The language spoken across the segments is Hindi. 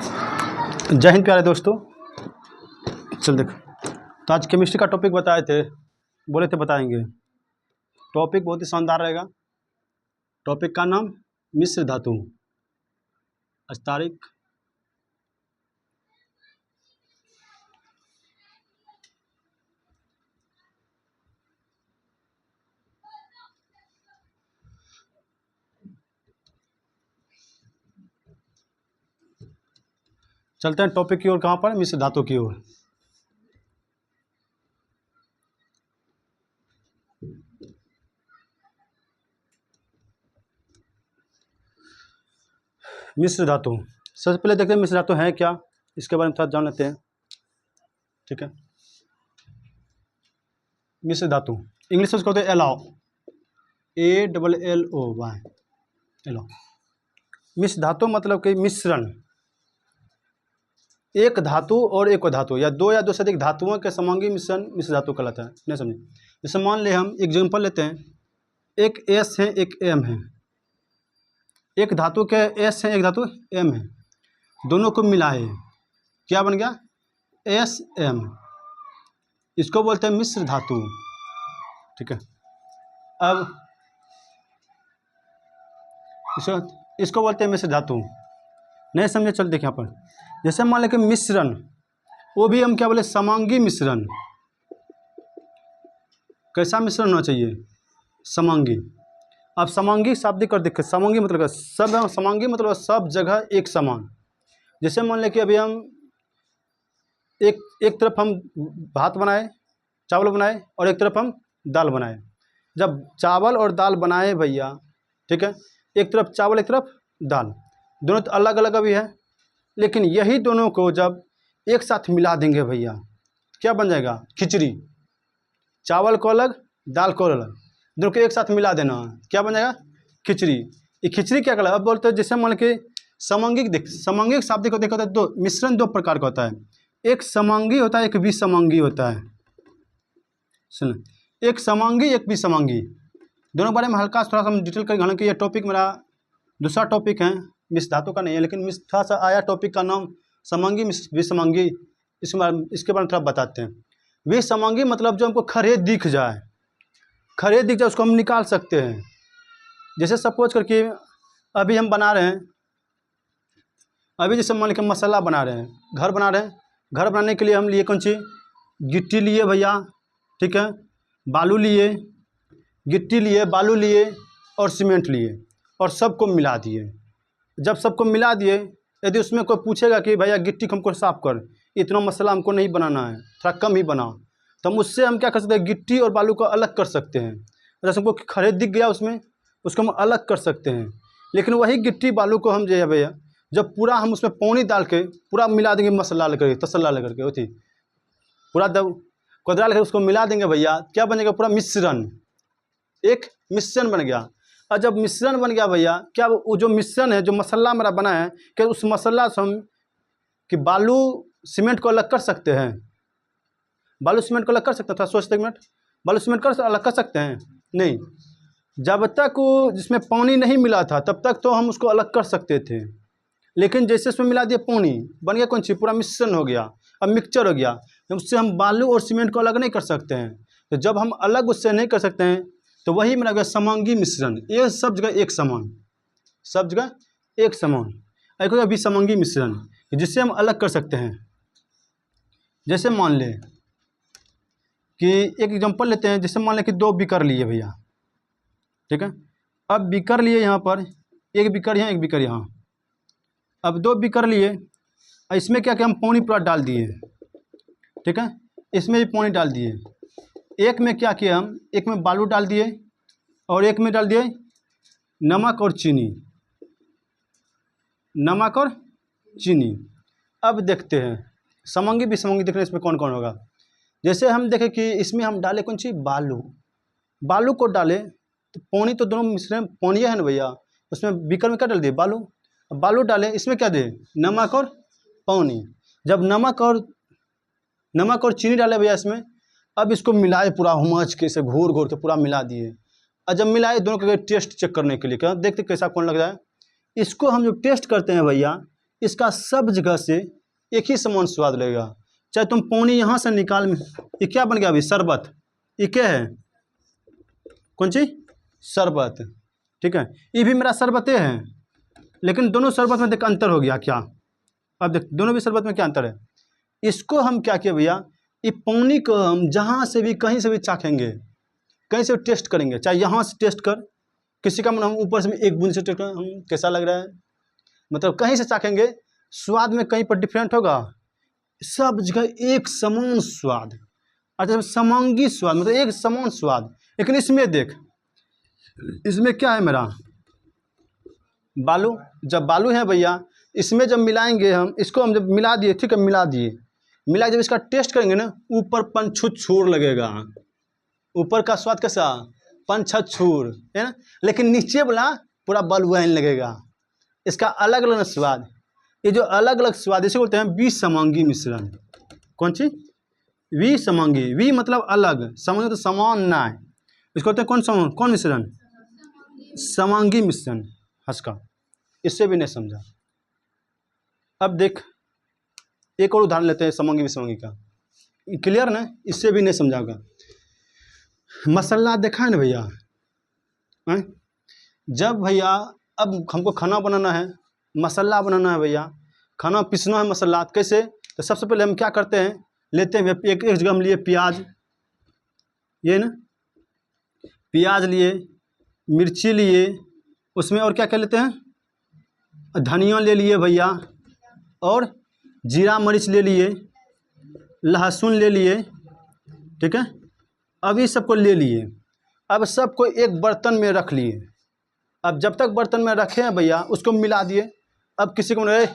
जय हिंद प्यारे दोस्तों। चल देख, तो आज केमिस्ट्री का टॉपिक बताए थे, बोले थे बताएंगे। टॉपिक बहुत ही शानदार रहेगा। टॉपिक का नाम मिश्र धातु। आज तारीख 'चलते हैं टॉपिक की ओर। कहाँ पर? मिश्र धातु की ओर। मिश्र धातु, सबसे पहले देखते हैं मिश्र धातु है क्या, इसके बारे में थोड़ा जान लेते हैं। ठीक है, मिश्र धातु इंग्लिश में उसको कहते हैं एलॉ, ALLOY, एलॉ। मिश्र धातु मतलब कि मिश्रण, एक धातु और एक धातु या दो से अधिक धातुओं के समांगी मिश्रण मिश्र धातु कहलाता है। नहीं समझे? जैसे मान ले हम एग्जाम्पल लेते हैं, एक S है एक M है, एक धातु के S है एक धातु M है, दोनों को मिलाए क्या बन गया? SM। इसको बोलते हैं मिश्र धातु। ठीक है, अब इसको बोलते हैं मिश्र धातु। नहीं समझे? चल देखिए यहाँ पर, जैसे मान लें कि मिश्रण, वो भी हम क्या बोले? समांगी मिश्रण। कैसा मिश्रण होना चाहिए? समांगी। अब समांगी शाब्दिक कर देखे, समांगी मतलब सब, समांगी मतलब सब जगह एक समान। जैसे मान लें कि अभी हम एक तरफ हम भात बनाए, चावल बनाए, और एक तरफ हम दाल बनाए। जब चावल और दाल बनाए भैया, ठीक है, एक तरफ चावल एक तरफ दाल, दोनों तो अलग अलग अभी है, लेकिन यही दोनों को जब एक साथ मिला देंगे भैया, क्या बन जाएगा? खिचड़ी। चावल को अलग, दाल को अलग, दोनों को एक साथ मिला देना, क्या बन जाएगा? खिचड़ी। ये खिचड़ी क्या कहलाता है? अब बोलते हैं जैसे मान के समांगिक, देख समांगिक शाब्दिक को देखा, दो मिश्रण दो प्रकार का होता है, एक समांगी होता है, एक विसमांगी होता है। सुन, एक समांगी एक विसमांगी, दोनों बारे में हल्का थोड़ा सा हम डिटेल करेंगे। हालांकि ये टॉपिक मेरा दूसरा टॉपिक है, मिश्र धातु का नहीं है, लेकिन थोड़ा सा आया टॉपिक का नाम समांगी विसमांगी, इसके बारे में थोड़ा बताते हैं। विसमांगी मतलब जो हमको खरे दिख जाए, खरे दिख जाए उसको हम निकाल सकते हैं। जैसे सपोज करके अभी हम बना रहे हैं, अभी जैसे मान लीजिए मसाला बना रहे हैं, घर बना रहे हैं, घर बनाने के लिए हम लिए कौन सी? गिट्टी लिए भैया, ठीक है, बालू लिए, गिट्टी लिए, बालू लिए और सीमेंट लिए, और सबको मिला दिए। जब सबको मिला दिए, यदि उसमें कोई पूछेगा कि भैया गिट्टी को हमको साफ कर, इतना मसाला हमको नहीं बनाना है, थोड़ा कम ही बना, तो हम उससे हम क्या कर सकते हैं? गिट्टी और बालू को अलग कर सकते हैं। जैसे हमको खड़े दिख गया उसमें, उसको हम अलग कर सकते हैं। लेकिन वही गिट्टी बालू को हम जो है भैया, जब पूरा हम उसमें पानी डाल के पूरा मिला देंगे, मसाला लेकर, तसल्ला लेकर के, होती पूरा दब कोदरा लेकर उसको मिला देंगे भैया, क्या बनेगा? पूरा मिश्रण, एक मिश्रण बन गया। और जब मिश्रण बन गया भैया, क्या वो जो मिश्रण है, जो मसाला हमारा बना है, क्या उस मसाला से हम कि बालू सीमेंट को अलग कर सकते हैं? बालू सीमेंट को अलग कर सकते हैं? थोड़ा सोचते एक मिनट, बालू सीमेंट कर अलग कर सकते हैं? नहीं। जब तक वो जिसमें पानी नहीं मिला था तब तक तो हम उसको अलग कर सकते थे, लेकिन जैसे उसमें मिला दिया पानी, बन गया कौन सी? पूरा मिश्रण हो गया, अब मिक्सचर हो गया। उससे हम बालू और सीमेंट को अलग नहीं कर सकते हैं। तो जब हम अलग उससे नहीं कर सकते हैं, तो वही मेरा गया समांगी मिश्रण। ये सब जगह एक समान, सब जगह एक समान। एक हो गया विसमांगी मिश्रण, जिससे हम अलग कर सकते हैं। जैसे मान लें कि एक एग्जांपल लेते हैं, जैसे मान लें कि दो बीकर लिए भैया, ठीक है, अब बीकर लिए यहाँ पर, एक बीकर यहाँ एक बीकर यहाँ, अब दो बीकर लिए, इसमें क्या क्या हम पानी पूरा डाल दिए, ठीक है, इसमें भी पानी डाल दिए। एक में क्या किया हम? एक में बालू डाल दिए और एक में डाल दिए नमक और चीनी, नमक और चीनी। अब देखते हैं समांगी विसमांगी, देखने इसमें कौन कौन होगा। जैसे हम देखें कि इसमें हम डाले कौन सी? बालू। बालू को डाले तो पानी तो दोनों मिश्रण पानी है ना भैया, उसमें बीकर में क्या डाल दिए? बालू। अब बालू डाले, इसमें क्या दे? नमक और पानी। जब नमक और चीनी डाले भैया इसमें, अब इसको मिलाए पूरा हुमाच के, इसे घोर घोर के पूरा मिला दिए। और जब मिलाए दोनों के टेस्ट चेक करने के लिए, क्या देखते कैसा कौन लग रहा है। इसको हम जो टेस्ट करते हैं भैया, इसका सब जगह से एक ही समान स्वाद लगेगा। चाहे तुम पानी यहाँ से निकाल, ये क्या बन गया अभी? शरबत। ये क्या है? कौन चीज? शरबत। ठीक है, ये भी मेरा शरबते है, लेकिन दोनों शरबत में देख अंतर हो गया क्या? अब देख दोनों भी शरबत में क्या अंतर है? इसको हम क्या किए भैया, ये पानी को हम जहाँ से भी कहीं से भी चाखेंगे, कहीं से टेस्ट करेंगे, चाहे यहाँ से टेस्ट कर, किसी का मन हम ऊपर से एक बूंद से टेस्ट कर, हम कैसा लग रहा है, मतलब कहीं से चाखेंगे, स्वाद में कहीं पर डिफरेंट होगा? सब जगह एक समान स्वाद। अच्छा, समांगी स्वाद मतलब एक समान स्वाद। लेकिन इसमें देख, इसमें क्या है मेरा? बालू। जब बालू है भैया, इसमें जब मिलाएंगे हम, इसको हम जब मिला दिए, ठीक है, मिला दिए, मिला जब इसका टेस्ट करेंगे ना, ऊपर पंचछूर लगेगा, ऊपर का स्वाद कैसा? पंचछूर, है ना। लेकिन नीचे वाला पूरा बलुआइन लगेगा, इसका अलग अलग स्वाद। ये जो अलग अलग स्वाद, इसे बोलते हैं विसमांगी मिश्रण। कौन सी? विसमांगी। वि मतलब अलग, समांगी तो समान ना है, इसको बोलते हैं कौन समान, कौन मिश्रण? समांगी मिश्रण। हंसका, इससे भी नहीं समझा। अब देख एक और उदाहरण लेते हैं समांगी विसमांगी का, क्लियर ना? इससे भी नहीं समझा होगा। मसाला देखा है ना भैया? जब भैया अब हमको खाना बनाना है, मसाला बनाना है भैया, खाना पीसना है मसाला, कैसे? तो सबसे पहले हम क्या करते हैं, लेते हैं एक जगह हम लिए प्याज, ये ना, प्याज लिए, मिर्ची लिए, उसमें और क्या क्या लेते हैं? धनिया ले लिए भैया, और जीरा मरीच ले लिए, लहसुन ले लिए, ठीक है। अब इस सबको ले लिए, अब सबको एक बर्तन में रख लिए। अब जब तक बर्तन में रखे हैं भैया, उसको मिला दिए। अब किसी को नहीं,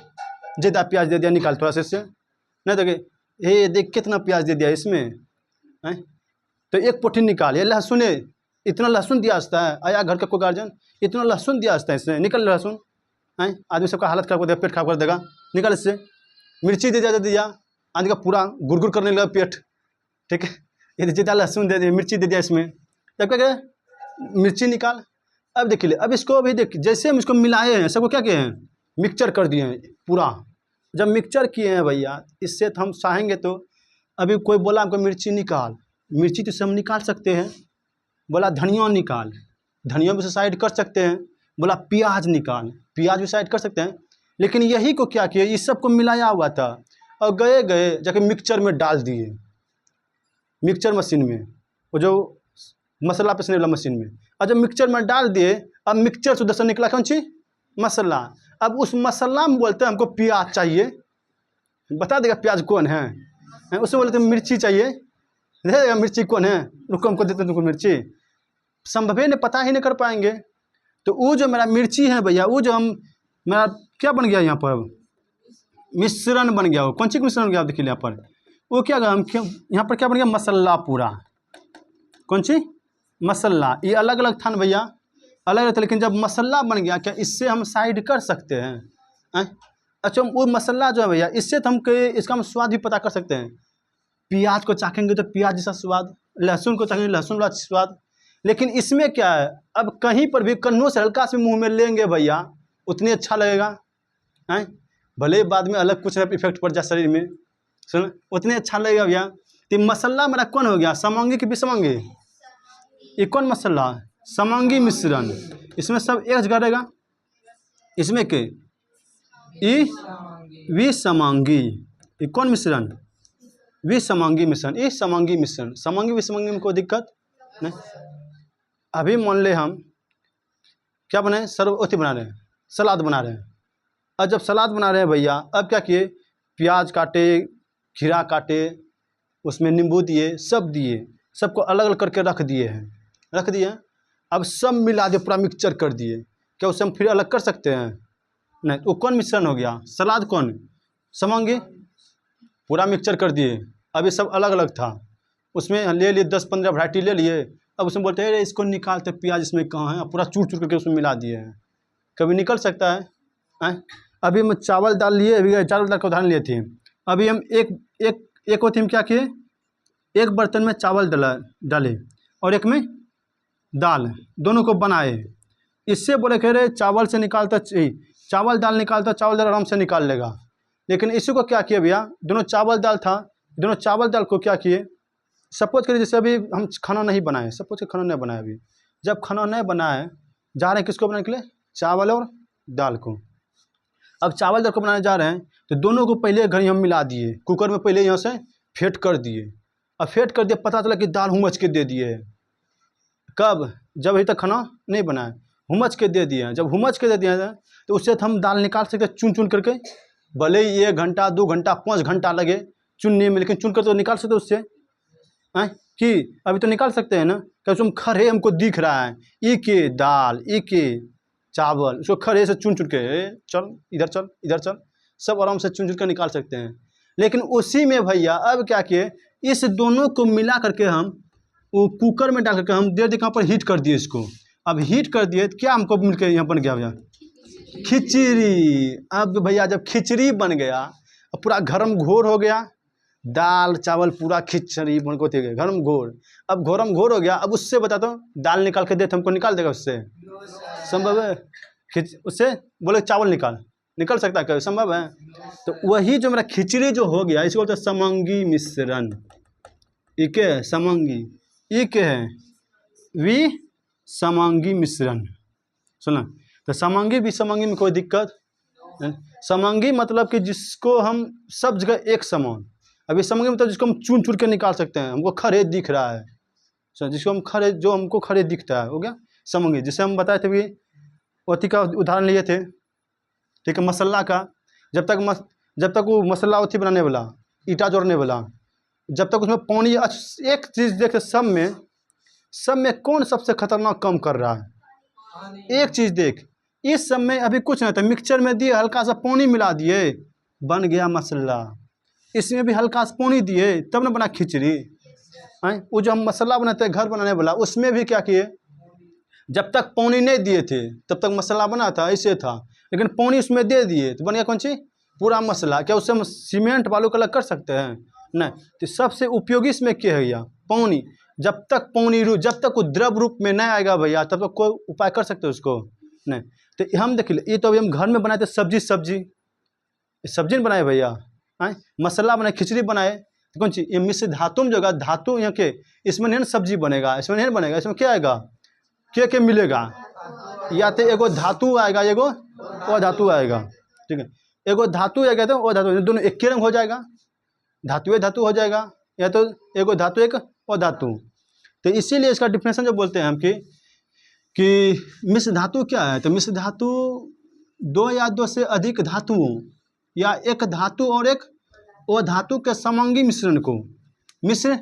ज़्यादा प्याज दे दिया, निकाल थोड़ा सा इससे, नहीं देखे, हे देख कितना प्याज दे दिया इसमें है, तो एक पोठी निकाल। ये लहसुन है, इतना लहसुन दिया आता है, आया घर का कोई गार्जियन, इतना लहसुन दिया आता है इसमें, निकल लहसुन है, आदमी सबका हालत खराब कर देगा, पेट खराब कर देगा, निकल इससे। मिर्ची दे दिया, आदमी का पूरा गुड़गुड़ करने लगा पेट, ठीक है। ये ज़्यादा लहसुन दे दिया, मिर्ची दे दिया इसमें, तब क्या करे, मिर्ची निकाल। अब देखिए, अब इसको अभी देख, जैसे हम इसको मिलाए हैं, सबको क्या किए हैं, मिक्सचर कर दिए हैं पूरा। जब मिक्सचर किए हैं भैया, इससे तो हम चाहेंगे तो, अभी कोई बोला हमको मिर्ची निकाल, मिर्ची तो हम निकाल सकते हैं, बोला धनिया निकाल, धनिया भी साइड कर सकते हैं, बोला प्याज निकाल, प्याज भी साइड कर सकते हैं। लेकिन यही को क्या किया, इस सब को मिलाया हुआ था, और गए जाके मिक्सचर में डाल दिए, मिक्सचर मशीन में, वो जो मसाला पीसने वाला मशीन में। और जब मिक्सचर में डाल दिए, अब मिक्सचर से उधर निकला कौन सी? मसाला। अब उस मसाला में बोलते हैं हमको प्याज चाहिए, बता देगा प्याज कौन है, उससे बोलते हैं मिर्ची चाहिए, देगा मिर्ची कौन है, रुको हमको देते हैं तुमको मिर्ची, संभव नहीं, पता ही नहीं कर पाएंगे। तो वो जो मेरा मिर्ची है भैया, वो जो हम, मेरा क्या बन गया यहाँ पर, मिश्रण बन गया। वो कौन सी मिश्रण बन गया, देखिए यहाँ पर, वो क्या हम यहाँ पर क्या बन गया, मसाला पूरा। कौन सी? मसाला। ये अलग अलग था ना भैया, अलग अलग था, लेकिन जब मसाला बन गया, क्या इससे हम साइड कर सकते हैं? अच्छा, वो मसाला जो है भैया, इससे तो हम इसका हम स्वाद भी पता कर सकते हैं। प्याज को चाखेंगे तो प्याज जैसा स्वाद, लहसुन को चाखेंगे लहसुन वाला स्वाद। लेकिन इसमें क्या है, अब कहीं पर भी कन्नों से हल्का से मुंह में लेंगे भैया, उतनी अच्छा लगेगा, हैं, भले बाद में अलग कुछ इफेक्ट पड़ जाए शरीर में, सुन, उतने अच्छा लगेगा भैया। तो मसाला मेरा कौन हो गया, समांगी कि विसमांगी? ये कौन मसाला? समांगी मिश्रण। इसमें सब एक जगह रहेगा, इसमें के विसमांगी। ये कौन मिश्रण? विसमांगी मिश्रण। ये समांगी मिश्रण, समांगी विसमांगी में कोई दिक्कत नहीं। अभी मान ले हम क्या बनाए, सर्वोति बना रहे हैं, सलाद बना रहे हैं। और जब सलाद बना रहे हैं भैया, अब क्या किए, प्याज काटे, खीरा काटे, उसमें नींबू दिए, सब दिए, सबको अलग अलग करके रख दिए हैं, रख दिए। अब सब मिला दिए, पूरा मिक्सचर कर दिए। क्या उससे हम फिर अलग कर सकते हैं? नहीं। वो कौन मिश्रण हो गया, सलाद कौन? समांगी। पूरा मिक्सचर कर दिए। अब ये सब अलग अलग था, उसमें ले लिए 10-15 वैरायटी ले लिए। अब उसमें बोलते हैं अरे इसको निकालते, प्याज इसमें कहाँ है, पूरा चूर चूर करके उसमें मिला दिए हैं। कभी निकल सकता है? अभी हम चावल दाल लिए, अभी चावल दाल का उदाहरण लिए थे। अभी हम एक होती हम क्या किए, एक बर्तन में चावल डाले और एक में दाल, दोनों को बनाए। इससे बोले कह रहे चावल से निकालता चाहिए, चावल दाल निकालता, चावल दाल आराम से निकाल लेगा। लेकिन इसी को क्या किया भैया, दोनों चावल दाल था, दोनों चावल दाल को क्या किए, सपोज करिए जैसे अभी हम खाना नहीं बनाए, सपोज खाना नहीं बनाए, अभी जब खाना नहीं बनाए जा रहे हैं किसको बनाने के लिए, चावल और दाल को। अब चावल दाल को बनाने जा रहे हैं तो दोनों को पहले घड़ी हम मिला दिए, कुकर में पहले यहाँ से फेंट कर दिए। अब फेंट कर दिया, पता चला कि दाल हुमच के दे दिए। कब, जब अभी तक खाना नहीं बनाए, हुमच के दे दिए। जब हुमच के दे दिए तो उससे तो हम दाल निकाल सकते चुन चुन करके, भले ही 1 घंटा 2 घंटा 5 घंटा लगे चुनने में, लेकिन चुन कर तो निकाल सकते उससे हैं कि अभी तो निकाल सकते हैं ना। क्या तुम खरे हमको दिख रहा है, ई के दाल, ई के चावल, उसको खरे से चुन चुन के चल इधर चल इधर चल, सब आराम से चुन चुन के निकाल सकते हैं। लेकिन उसी में भैया अब क्या किए, इस दोनों को मिला करके हम वो कुकर में डाल करके हम दे यहाँ पर हीट कर दिए इसको। अब हीट कर दिए तो क्या हमको मिल के यहाँ बन गया भैया, खिचड़ी। अब भैया जब खिचड़ी बन गया, अब पूरा गरम घोर हो गया, दाल चावल पूरा खिचड़ी बन को गरम घोर। अब गरम घोर हो गया, अब उससे बताता हूँ दाल निकाल के दे तो हमको निकाल देगा उससे, संभव है? उससे बोले चावल निकल सकता है क्या, संभव है? तो वही जो मेरा खिचड़ी जो हो गया, इसको बोलते हैं समंगी मिश्रण। ये क्या है, समंगी, ये क्या है, वी समंगी मिश्रण। सुना, तो समंगी विसमंगी में कोई दिक्कत नहीं। समंगी मतलब कि जिसको हम सब जगह एक समान, अभी समंगी मतलब जिसको हम चुन चुन के निकाल सकते हैं, हमको खरे दिख रहा है, जिसको हम खरे, जो हमको खरे दिखता है, हो गया समंगी। जिसे हम बताए थे भी अथी का उदाहरण लिए थे, ठीक है, मसाला का। जब तक वो मसाला अथी बनाने वाला, ईटा जोड़ने वाला, जब तक उसमें पानी, एक चीज़ देखे सब में कौन सबसे खतरनाक काम कर रहा है, एक चीज़ देख, इस सब में अभी कुछ नहीं था, मिक्सचर में दिए हल्का सा पानी मिला दिए, बन गया मसाला। इसमें भी हल्का सा पानी दिए तब ना बना खिचड़ी। वो जो हम मसाला बनाते हैं घर बनाने वाला, उसमें भी क्या किए, जब तक पानी नहीं दिए थे तब तक मसाला बना था, ऐसे था, लेकिन पानी उसमें दे दिए तो बन गया कौन चीज़, पूरा मसाला। क्या उससे हम सीमेंट बालू का अलग कर सकते हैं? नहीं। तो सबसे उपयोगी इसमें क्या है भैया, पानी। जब तक पानी जब तक वो द्रव रूप में नहीं आएगा भैया, तब तक कोई उपाय कर सकते हो उसको नहीं। तो हम देखिए, ये तो अभी हम घर में बनाए थे सब्जी नहीं बनाए भैया, मसाला बनाए, खिचड़ी बनाए, तो कौन चीज़, ये मिश्र धातु में जो होगा, धातु यहाँ के, इसमें नहीं सब्जी बनेगा, इसमें नहीं बनेगा, इसमें क्या आएगा, क्या मिलेगा, या तो एगो धातु आएगा, एगो अधातु आएगा, ठीक है। एगो धातु आएगा तो अधातु, दोनों एक रंग हो जाएगा, धातु हो जाएगा, या तो एगो धातु एक अधातु। तो इसीलिए इसका डिफिनेशन जो बोलते हैं हम कि मिश्र धातु क्या है, तो मिश्र धातु 2 या 2 से अधिक धातुओं या एक धातु और एक अधातु के समंगी मिश्रण को मिश्र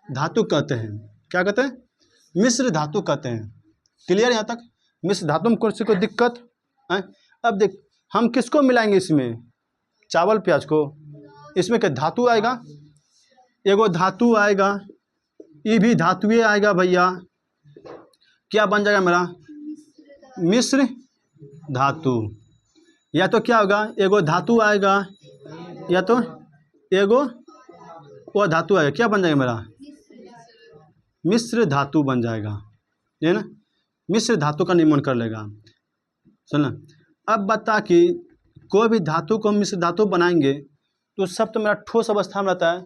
धातु कहते हैं। क्या कहते हैं, मिश्र धातु कहते हैं। क्लियर यहाँ तक, मिश्र धातु में कोई दिक्कत है? अब देख, हम किसको मिलाएंगे इसमें, चावल प्याज को, इसमें क्या धातु आएगा, एगो धातु आएगा, ये भी धातुए आएगा भैया, क्या बन जाएगा मेरा, मिश्र धातु। या तो क्या होगा, एगो धातु आएगा, या तो एगो वो धातु आएगा, क्या बन जाएगा मेरा, मिश्र धातु बन जाएगा, ये ना, मिश्र धातु का निर्माण कर लेगा। सुना, अब बता कि कोई भी धातु को हम मिश्र धातु बनाएंगे तो सब तो मेरा ठोस अवस्था में रहता है।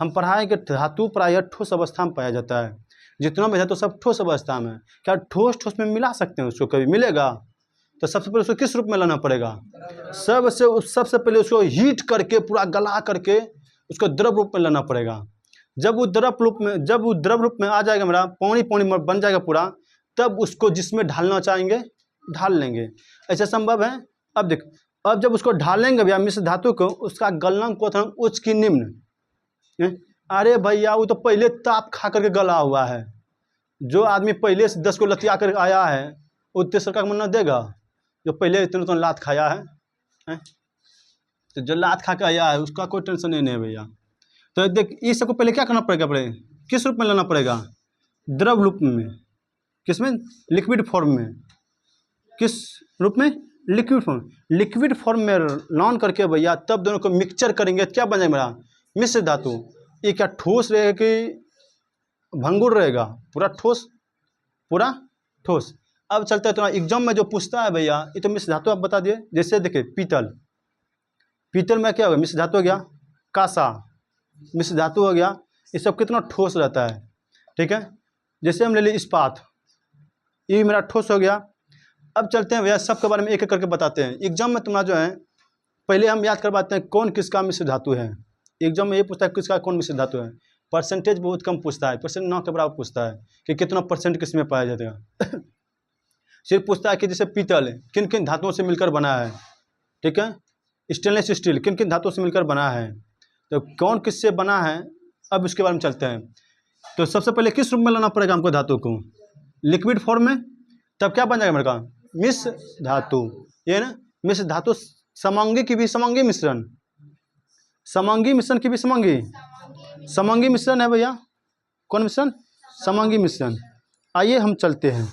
हम पढ़ाए कि धातु प्रायः ठोस अवस्था में पाया जाता है, जितना भी है तो सब ठोस अवस्था में। क्या ठोस में मिला सकते हैं उसको, कभी मिलेगा? तो सबसे पहले उसको किस रूप में लाना पड़ेगा, सबसे पहले उसको हीट करके पूरा गला करके उसको द्रव रूप में लाना पड़ेगा। जब वो द्रव रूप में आ जाएगा, मेरा पानी बन जाएगा पूरा, तब उसको जिसमें ढालना चाहेंगे ढाल लेंगे। ऐसा संभव है? अब देख, अब जब उसको ढालेंगे भैया मिश्र धातु को, उसका गलनांक को उच्च की निम्न। अरे भैया वो तो पहले ताप खा करके गला हुआ है। जो आदमी पहले से 10 को लतिया कर आया है वो तेसर का मन न देगा, जो पहले इतना लात खाया है? तो जो लात खा के आया है उसका कोई टेंशन नहीं है भैया। तो देख, इस सबको पहले क्या करना पड़ेगा, किस रूप में लाना पड़ेगा, द्रव रूप में, किसमें, लिक्विड फॉर्म में। किस रूप में, लिक्विड फॉर्म में लॉन करके भैया तब दोनों को मिक्सचर करेंगे, क्या बन जाएगा मेरा, मिश्र धातु। ये क्या ठोस रहेगा कि भंगुर रहेगा, पूरा ठोस। अब चलते हैं तुम्हारा एग्जाम में जो पूछता है भैया, ये तो मिश्र धातु आप बता दिए। जैसे देखिए पीतल, पीतल में क्या होगा, मिश्र धातु हो गया। कासा मिश्र धातु हो गया। ये सब कितना ठोस रहता है, ठीक है। जैसे हम ले लिए इस्पात, ये भी मेरा ठोस हो गया। अब चलते हैं भैया सबके बारे में एक एक करके बताते हैं। एग्जाम में तुम्हारा जो है पहले हम याद करवाते हैं कौन किसका मिश्र धातु है। एग्जाम में ये पूछता है किसका कौन मिश्र धातु है। परसेंटेज बहुत कम पूछता है, परसेंट 9 के बराबर पूछता है कि कितना परसेंट किस में पाया जाएगा। सिर्फ पूछता है कि जैसे पीतल किन किन धातुओं से मिलकर बना है, ठीक है। स्टेनलेस स्टील किन किन धातुओं से मिलकर बना है, तो कौन किससे बना है, अब इसके बारे में चलते हैं। तो सबसे पहले किस रूप में लाना पड़ेगा हमको धातु को, लिक्विड फॉर्म में, तब क्या बन जाएगा मेरे का मिश्र धातु। ये ना मिश्र धातु समांगी की भी समांगी मिश्रण, समांगी मिश्रण की भी समांगी मिश्रण है भैया। कौन मिश्रण, समांगी मिश्रण। आइए हम चलते हैं,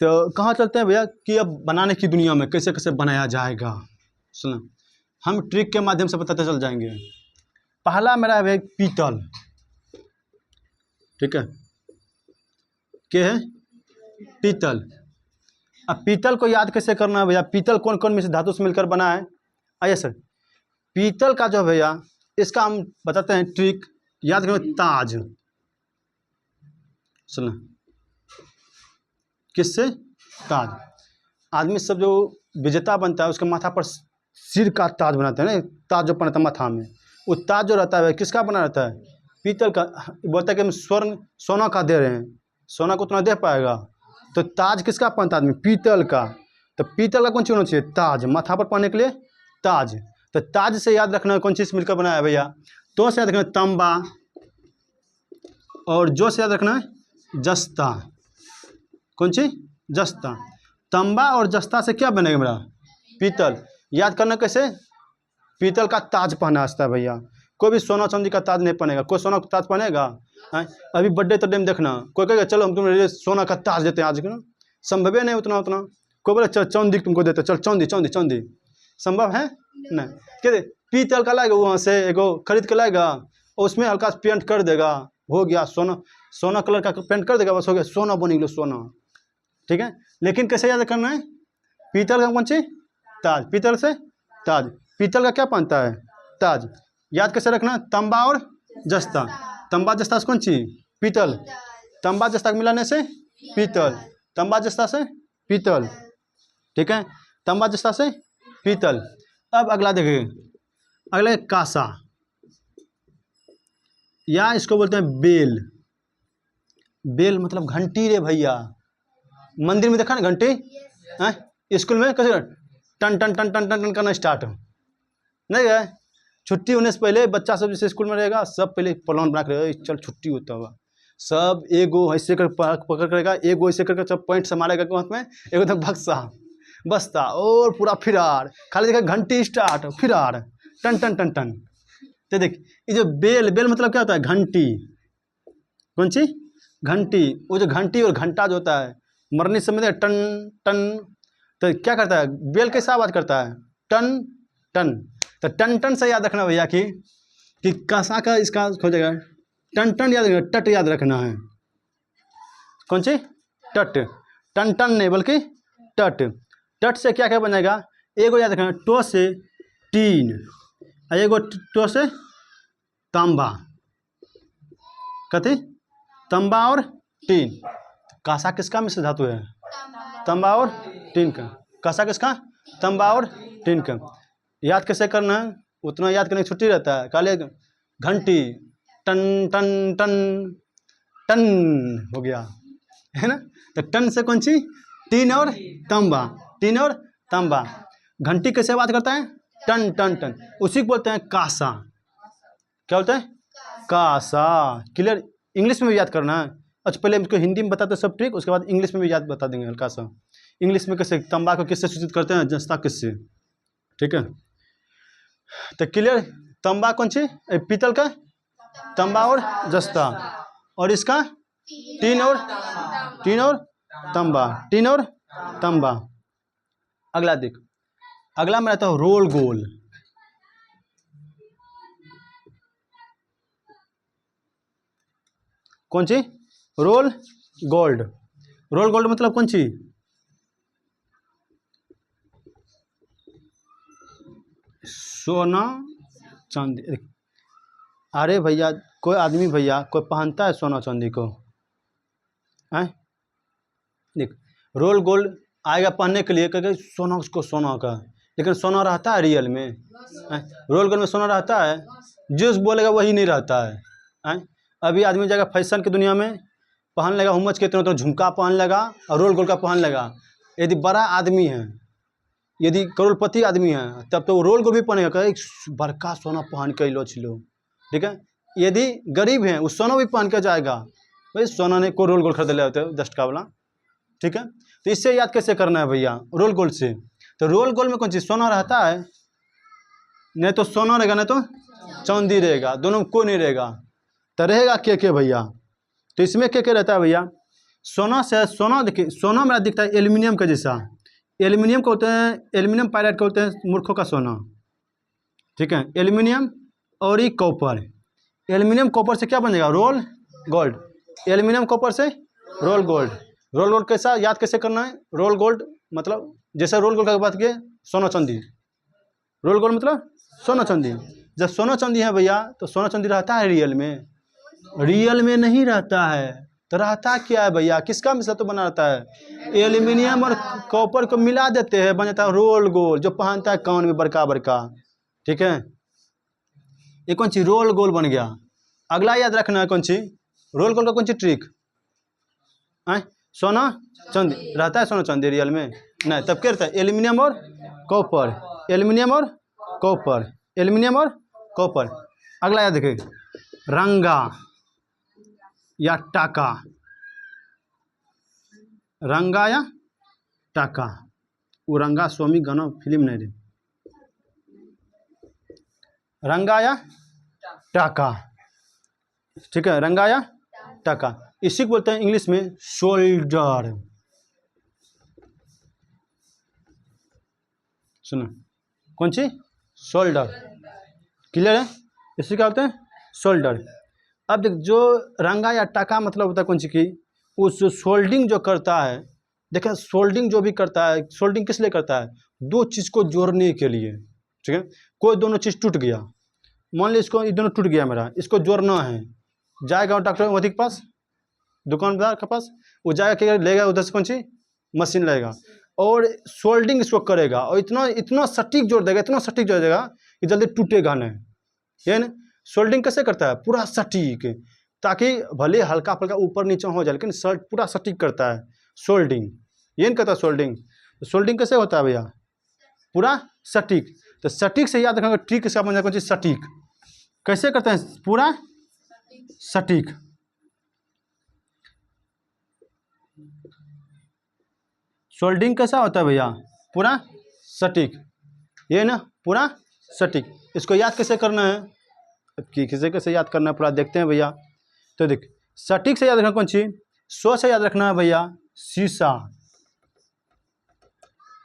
तो कहाँ चलते हैं भैया कि अब बनाने की दुनिया में कैसे कैसे बनाया जाएगा। सुना, हम ट्रिक के माध्यम से पता चल जाएंगे। पहला मेरा है पीतल, ठीक है, क्या है पीतल। अब पीतल को याद कैसे करना है भैया, पीतल कौन कौन मिश्र धातु से मिलकर बना है। आइए सर, पीतल का जो भैया इसका हम बताते हैं ट्रिक, याद करें ताज। सुना, किससे, ताज। आदमी सब जो विजेता बनता है उसके माथा पर सिर का ताज बनाते हैं ना, ताज जो पहनता है माथा में, वो ताज जो रहता है किसका बना रहता है, पीतल का। बोलता है कि हम स्वर्ण सोना का दे रहे हैं, सोना को उतना दे पाएगा, तो ताज किसका पहनता है आदमी, पीतल का। तो पीतल का कौन चीज़ होना चाहिए, ताज, माथा पर पहनने के लिए ताज। तो ताज से याद रखना कौन चीज़ मिलकर बनाया है भैया, तो से याद रखना तांबा, और जो से याद रखना है जस्ता। कौन सी, जस्ता। तांबा और जस्ता से क्या बनेगा मेरा, पीतल। याद करना कैसे, पीतल का ताज पहना आता है भैया, कोई भी सोना चांदी का ताज नहीं पहनेगा। कोई सोना का ताज पहनेगा, अभी बर्थडे तो में देखना कोई कहेगा चलो हम तुम्हें सोना का ताज देते हैं आज के ना, संभव नहीं उतना उतना। कोई बोले चल चांदी तुमको देते, चल चांदी चांदी चांदी, संभव है नहीं। कहते पीतल का लाएगा वहाँ से एगो खरीद के लाएगा, उसमें हल्का पेंट कर देगा, हो गया सोना, सोना कलर का पेंट कर देगा, बस हो गया सोना बनी लो सोना, ठीक है। लेकिन कैसे याद करना है, पीतल का कौन सी, ताज, पीतल से ताज। पीतल का क्या पहनता है, ताज। याद कैसे रखना, तांबा और जस्ता। तांबा जस्ता से कौन सी, पीतल। तांबा जस्ता मिलाने से पीतल, तांबा जस्ता से पीतल, ठीक है, तांबा जस्ता से पीतल। अब अगला देखिए, अगला कासा, या इसको बोलते हैं बेल। बेल मतलब घंटी रे भैया, मंदिर में देखा ना घंटी, स्कूल में कैसे टन टन टन टन टन टन करना स्टार्ट नहीं गए। छुट्टी होने से पहले बच्चा सब जैसे स्कूल में रहेगा, सब पहले प्लान बना कर चल छुट्टी होता होगा, सब एगो ऐसे कर पकड़ करेगा, एगो ऐसे करके सब पॉइंट से मारेगा हाथ में, एगो तक बक्सा बस्ता और पूरा फिरार, खाली देखा घंटी स्टार्ट फिरार टन टन टन टन। तो देख ये जो बेल, बेल मतलब क्या होता है, घंटी। कौन सी, घंटी। वो जो घंटी और घंटा जो होता है मरने समय टन टन, तो क्या करता है बेल, कैसा आवाज करता है, टन टन। तो टन टन से याद रखना भैया कि कासा का इसका हो जाएगा टन टन, याद रखना, टट याद रखना है। कौन सी, टट, टन टन नहीं बल्कि टट। टट से क्या क्या बनेगा, एगो याद रखना टो से टीन, एगो टो से तांबा, कथी, तांबा और टीन। कासा किसका मिश्र धातु है, तांबा और टीन का। कासा किसका, तांबा और टीन का। याद कैसे करना है, उतना याद करने की छुट्टी रहता है, काले घंटी टन टन टन टन हो गया है ना। तो टन से कौन सी, टीन और तांबा, टीन और तांबा। घंटी कैसे बात करता है, टन टन टन, उसी को बोलते हैं कासा। क्या बोलते हैं, कासा। क्लियर, इंग्लिश में भी याद करना है। अच्छा पहले हमको हिंदी में बताते सब ट्रिक, उसके बाद इंग्लिश में भी याद बता देंगे हल्का सा। इंग्लिश में कैसे, तांबा को किससे सूचित करते हैं, जस्ता किससे, ठीक है। तो क्लियर, तांबा कौन सी, पीतल का तांबा और जस्ता, और इसका टीन और तांबा, टीन और तांबा। अगला देख, अगला मैं रहता हूँ रोल गोल। कौन सी, रोल गोल्ड। रोल गोल्ड मतलब कौन सी? सोना चांदी। अरे भैया कोई आदमी भैया कोई पहनता है सोना चांदी को? हैं? देख, रोल गोल्ड आएगा पहनने के लिए क्योंकि सोना उसको सोना का, लेकिन सोना रहता है रियल में? रोल गोल्ड में सोना रहता है? जो बोलेगा वही नहीं रहता है। अभी आदमी जाएगा फैशन की दुनिया में, पहन लेगा हुमच के तो झुमका पहन लेगा और रोल गोल्ड का पहन लेगा। यदि बड़ा आदमी है, यदि करोड़पति आदमी है, तब तो वो रोल गोल्ड भी पहनेगा, एक बड़का सोना पहन के लो छिलो, ठीक है। यदि गरीब है वो सोना भी पहन के जाएगा, भाई सोना ने को रोल गोल्ड खरीद ले होते हैं 10 का वाला, ठीक है। तो इससे याद कैसे करना है भैया? रोल गोल्ड से। तो रोल गोल्ड में कौन चीज़ सोना रहता है? नहीं तो सोना रहेगा, नहीं तो चांदी रहेगा, दोनों में कोई नहीं रहेगा। तो रहेगा के भैया? तो इसमें के रहता है भैया? सोना से, सोना देखिए सोना मेरा दिखता है एल्यूमिनियम का जैसा। एल्यूमिनियम को होते हैं, एल्यूमिनियम पायराइट को होते हैं मूर्खों का सोना, ठीक है। एल्यूमिनियम और ये कॉपर, एल्यूमिनियम कॉपर से क्या बनेगा? Roll gold. एल्यूमिनियम कॉपर से रोल गोल्ड। रोल गोल्ड कैसा याद कैसे करना है? रोल गोल्ड मतलब जैसे रोल गोल्ड का बात किए सोना चांदी, रोल गोल्ड मतलब सोना चांदी। जब सोना चांदी है भैया तो सोना चांदी रहता है रियल में? रियल में नहीं रहता है। तो रहता क्या है भैया? किसका मिश्रण तो बना रहता है? एल्यूमिनियम और कॉपर को मिला देते हैं, बन जाता है रोल गोल्ड, जो पहनता है कान में बड़का बड़का, ठीक है। ये कौन सी? रोल गोल्ड बन गया। अगला याद रखना है कौन सी? रोल गोल्ड का कौन सी ट्रिक है? सोना चांदी रहता है, सोना चांदी रियल में नहीं। तब क्या रहता है? एल्यूमिनियम और कॉपर, एल्यूमिनियम और कॉपर, एल्यूमिनियम और कॉपर। अगला याद देखिए, रंगा या टाका, रंगा या टाका। वो रंगा स्वामी गाना फिल्म नहीं रही, रंगा या टाका, ठीक है। रंगा या टाका, इसी को बोलते हैं इंग्लिश में शोल्डर। सुनो कौन सी? शोल्डर। क्लियर है? इसी क्या बोलते हैं? शोल्डर। अब देख, जो रंगा या टाका मतलब होता है कौन सी की? उस सोल्डिंग जो करता है, देखिए सोल्डिंग जो भी करता है, सोल्डिंग किस लिए करता है? दो चीज़ को जोड़ने के लिए, ठीक है। कोई दोनों चीज़ टूट गया, मान ली इसको, ये दोनों टूट गया मेरा, इसको जोड़ना है, जाएगा डॉक्टर मोदी के पास, दुकानदार के पास, वो जाएगा क्या लेगा? उधर से कौन सी मशीन लेगा और सोल्डिंग इसको करेगा, और इतना इतना सटीक जोड़ देगा, इतना सटीक जोड़ देगा कि जल्दी टूटेगा नहीं। ये ना सोल्डिंग कैसे करता है? पूरा सटीक, ताकि भले हल्का फुल्का ऊपर नीचे हो जाए लेकिन शर्ट पूरा सटीक करता है सोल्डिंग। ये नहीं कहता सोल्डिंग। तो सोल्डिंग कैसे होता है भैया? पूरा सटीक। तो सटीक से याद रखेंगे, ट्रिक इसका बन जाएगा कौन चीज़? सटीक। कैसे करते हैं? पूरा सटीक। सोल्डिंग कैसा होता है भैया? पूरा सटीक। ये ना पूरा सटीक। इसको याद कैसे करना है कि किसे कैसे याद करना है पूरा देखते हैं भैया। तो देख, सटीक से याद रखना कौन सी? सो से याद रखना है भैया शीशा,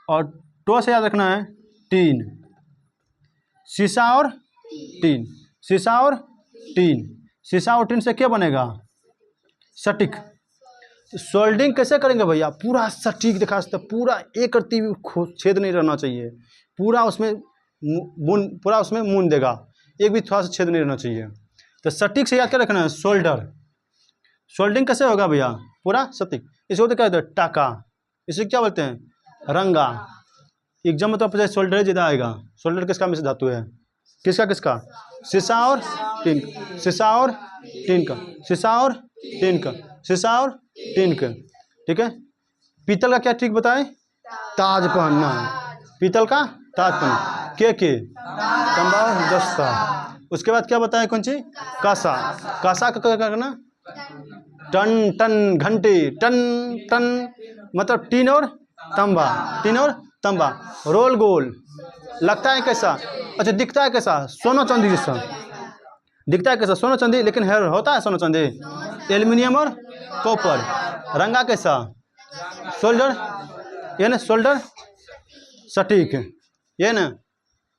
और टो से याद रखना है टीन। शीशा और टीन, शीशा और टीन, शीशा और टीन से क्या बनेगा? सटीक। सोल्डिंग कैसे करेंगे भैया? पूरा सटीक दिखा सकते, पूरा एक रत्ती भी छेद नहीं रहना चाहिए, पूरा उसमें पूरा उसमें मून देगा, एक भी थोड़ा सा छेद नहीं रहना चाहिए। तो सटीक से याद क्या रखना है? शोल्डर। सोल्डिंग कैसे होगा भैया? पूरा सटीक। इसको तो क्या कहते हैं? टाका। इसे क्या बोलते हैं? रंगा। एग्जाम में तो आपको शोल्डर ज़्यादा आएगा। शोल्डर किसका मिश्र धातु है? किसका किसका? शीशा और टीन, शीशा और टीन का, शीशा और टीन का, शीशा और टीन का, ठीक है। पीतल का क्या ट्रिक बताएं? ताज पहनना है, पीतल का ताज पहनना। के तंबा दस्ता। उसके बाद क्या बताएं? कौन सी? कासा। कासा का क्या करना? टन टन घंटे, टन टन मतलब टीन और तंबा, टीन और तंबा। रोल गोल लगता है कैसा? अच्छा दिखता है कैसा? सोना चांदी जैसा दिखता है कैसा? सोना चांदी, लेकिन है होता है सोना चांदी एल्यूमिनियम और कॉपर। रंगा कैसा? शोल्डर, ये ना शोल्डर सटीक, ये ना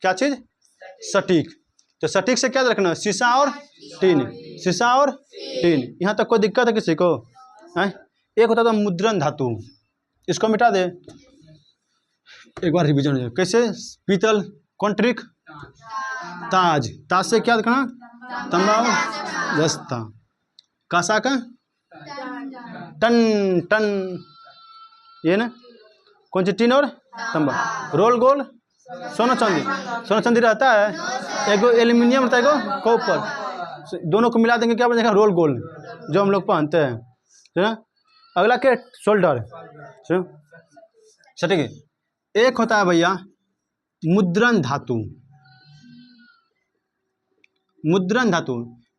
क्या चीज़? सटीक। तो सटीक से क्या रखना? शीशा और टीन, शीशा और टीन। यहाँ तक कोई दिक्कत है किसी को? है एक होता था मुद्रण धातु, इसको मिटा दे। एक बार रिवीजन हो जाए। कैसे? पीतल, कॉन्ट्रिक, ताज, ताज से क्या देखना? तंबाकू, दस्ता, कासा का टन, टन, ये ना कौन सी? टीन और तंबा। रोल गोल, सोना चांदी, सोना चांदी रहता है, एगो एल्यूमिनियम रहता है, एगो कॉपर, दोनों को मिला देंगे क्या बनेगा? रोल गोल, जो हम लोग पहनते हैं, है ना। अगला क्या? शोल्डर, ठीक है। एक होता है भैया मुद्रण धातु, मुद्रण धातु,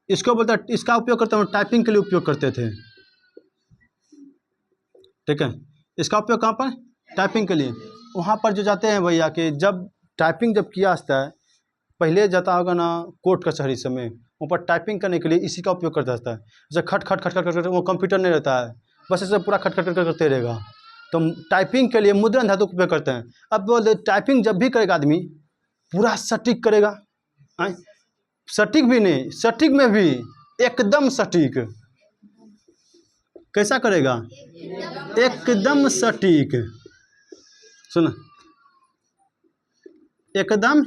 इसको बोलते हैं, इसका उपयोग करते हैं टाइपिंग के लिए उपयोग करते थे, ठीक है। इसका उपयोग कहाँ पर? टाइपिंग के लिए। वहाँ पर जो जाते हैं भैया कि जब टाइपिंग जब किया जाता है, पहले जाता होगा ना कोर्ट कचहरी समय, ऊपर टाइपिंग करने के लिए इसी का उपयोग करता रहता है। जैसे खट खट खट खट खट, वो कंप्यूटर नहीं रहता है, बस ऐसे पूरा खट खट खट करते रहेगा, तो टाइपिंग के लिए मुद्रण धातु का उपयोग करते हैं। अब बोलते टाइपिंग जब भी करेगा आदमी पूरा सटीक करेगा, सटीक भी नहीं, सटीक में भी एकदम सटीक। कैसा करेगा? एकदम सटीक। सुना, एकदम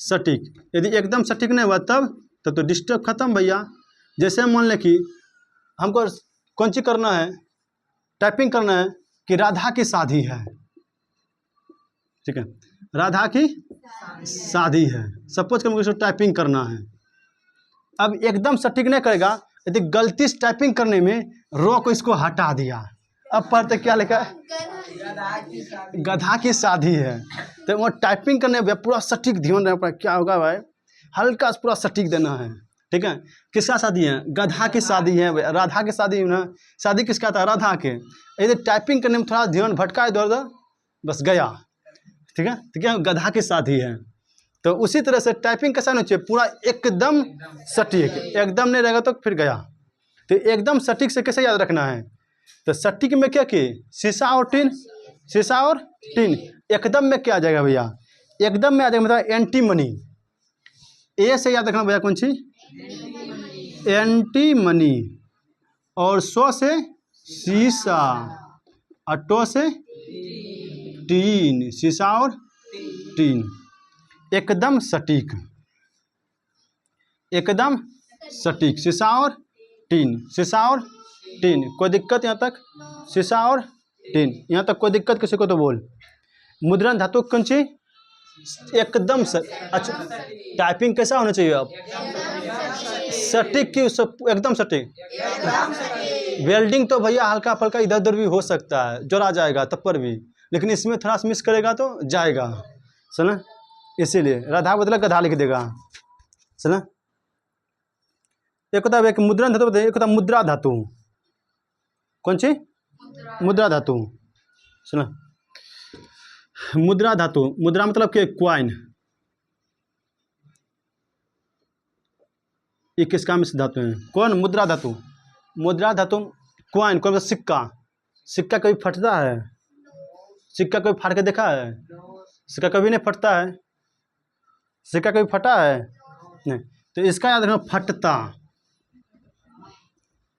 सटीक। यदि एकदम सटीक नहीं हुआ तब तो डिस्टर्ब खत्म भैया। जैसे मान लें कि हमको कौन सी करना है? टाइपिंग करना है कि राधा की शादी है, ठीक है, राधा की शादी है, सपोज कि हमको टाइपिंग करना है। अब एकदम सटीक नहीं करेगा, यदि गलती से टाइपिंग करने में रो को इसको हटा दिया, अब पढ़ते क्या लिखा है? गधा की शादी है। तो वो टाइपिंग करने में पूरा सटीक ध्यान देना पड़ेगा। क्या होगा भाई? हल्का से पूरा सटीक देना है, ठीक है। किसका शादी है? गधा की शादी है, राधा की शादी है ना। शादी किसका था? राधा के। यदि टाइपिंग करने में थोड़ा ध्यान भटका इधर उधर, बस गया, ठीक है। तो क्या? गधा की शादी है। तो उसी तरह से टाइपिंग कैसा होना चाहिए? पूरा एकदम सटीक। एकदम नहीं रहेगा तो फिर गया। तो एकदम सटीक से कैसे याद रखना है? तो सटीक में क्या किए? शीशा और टीन, शीशा और टीन। एकदम में क्या आ जाएगा भैया? एकदम में आ जाएगा मतलब एंटी मनी। ए से याद रखना भैया कौन सी? Anti money. और सो से शीशा, और टो से टीन, शीशा और टीन। एकदम सटीक, एकदम सटीक, शीशा और टीन, शीशा और टीन। कोई दिक्कत यहाँ तक? शीशा और टीन, यहाँ तक कोई दिक्कत किसी को तो बोल। मुद्रण धातु कौन सी? एकदम अच्छा, टाइपिंग कैसा होना चाहिए? अब सटीक की, एकदम सटीक। वेल्डिंग तो भैया हल्का फल्का इधर उधर भी हो सकता है, जोड़ा जाएगा तब पर भी, लेकिन इसमें थोड़ा सा मिस करेगा तो जाएगा, सुना। इसीलिए राधा बदला गधा लिख देगा, सुना। एक होता है मुद्रण धातु, एक होता है मुद्रा धातु। कौन सी? मुद्रा धातु, सुना। मुद्रा धातु, मुद्रा मतलब के क्वाइन। ये किस काम में धातु है? कौन? मुद्रा धातु। मुद्रा धातु क्वाइन, कौन सा? सिक्का। सिक्का कभी फटता है? सिक्का कभी फाड़ के देखा है? सिक्का कभी नहीं फटता है। सिक्का कभी फटा है? नहीं। तो इसका याद रखना, फटता।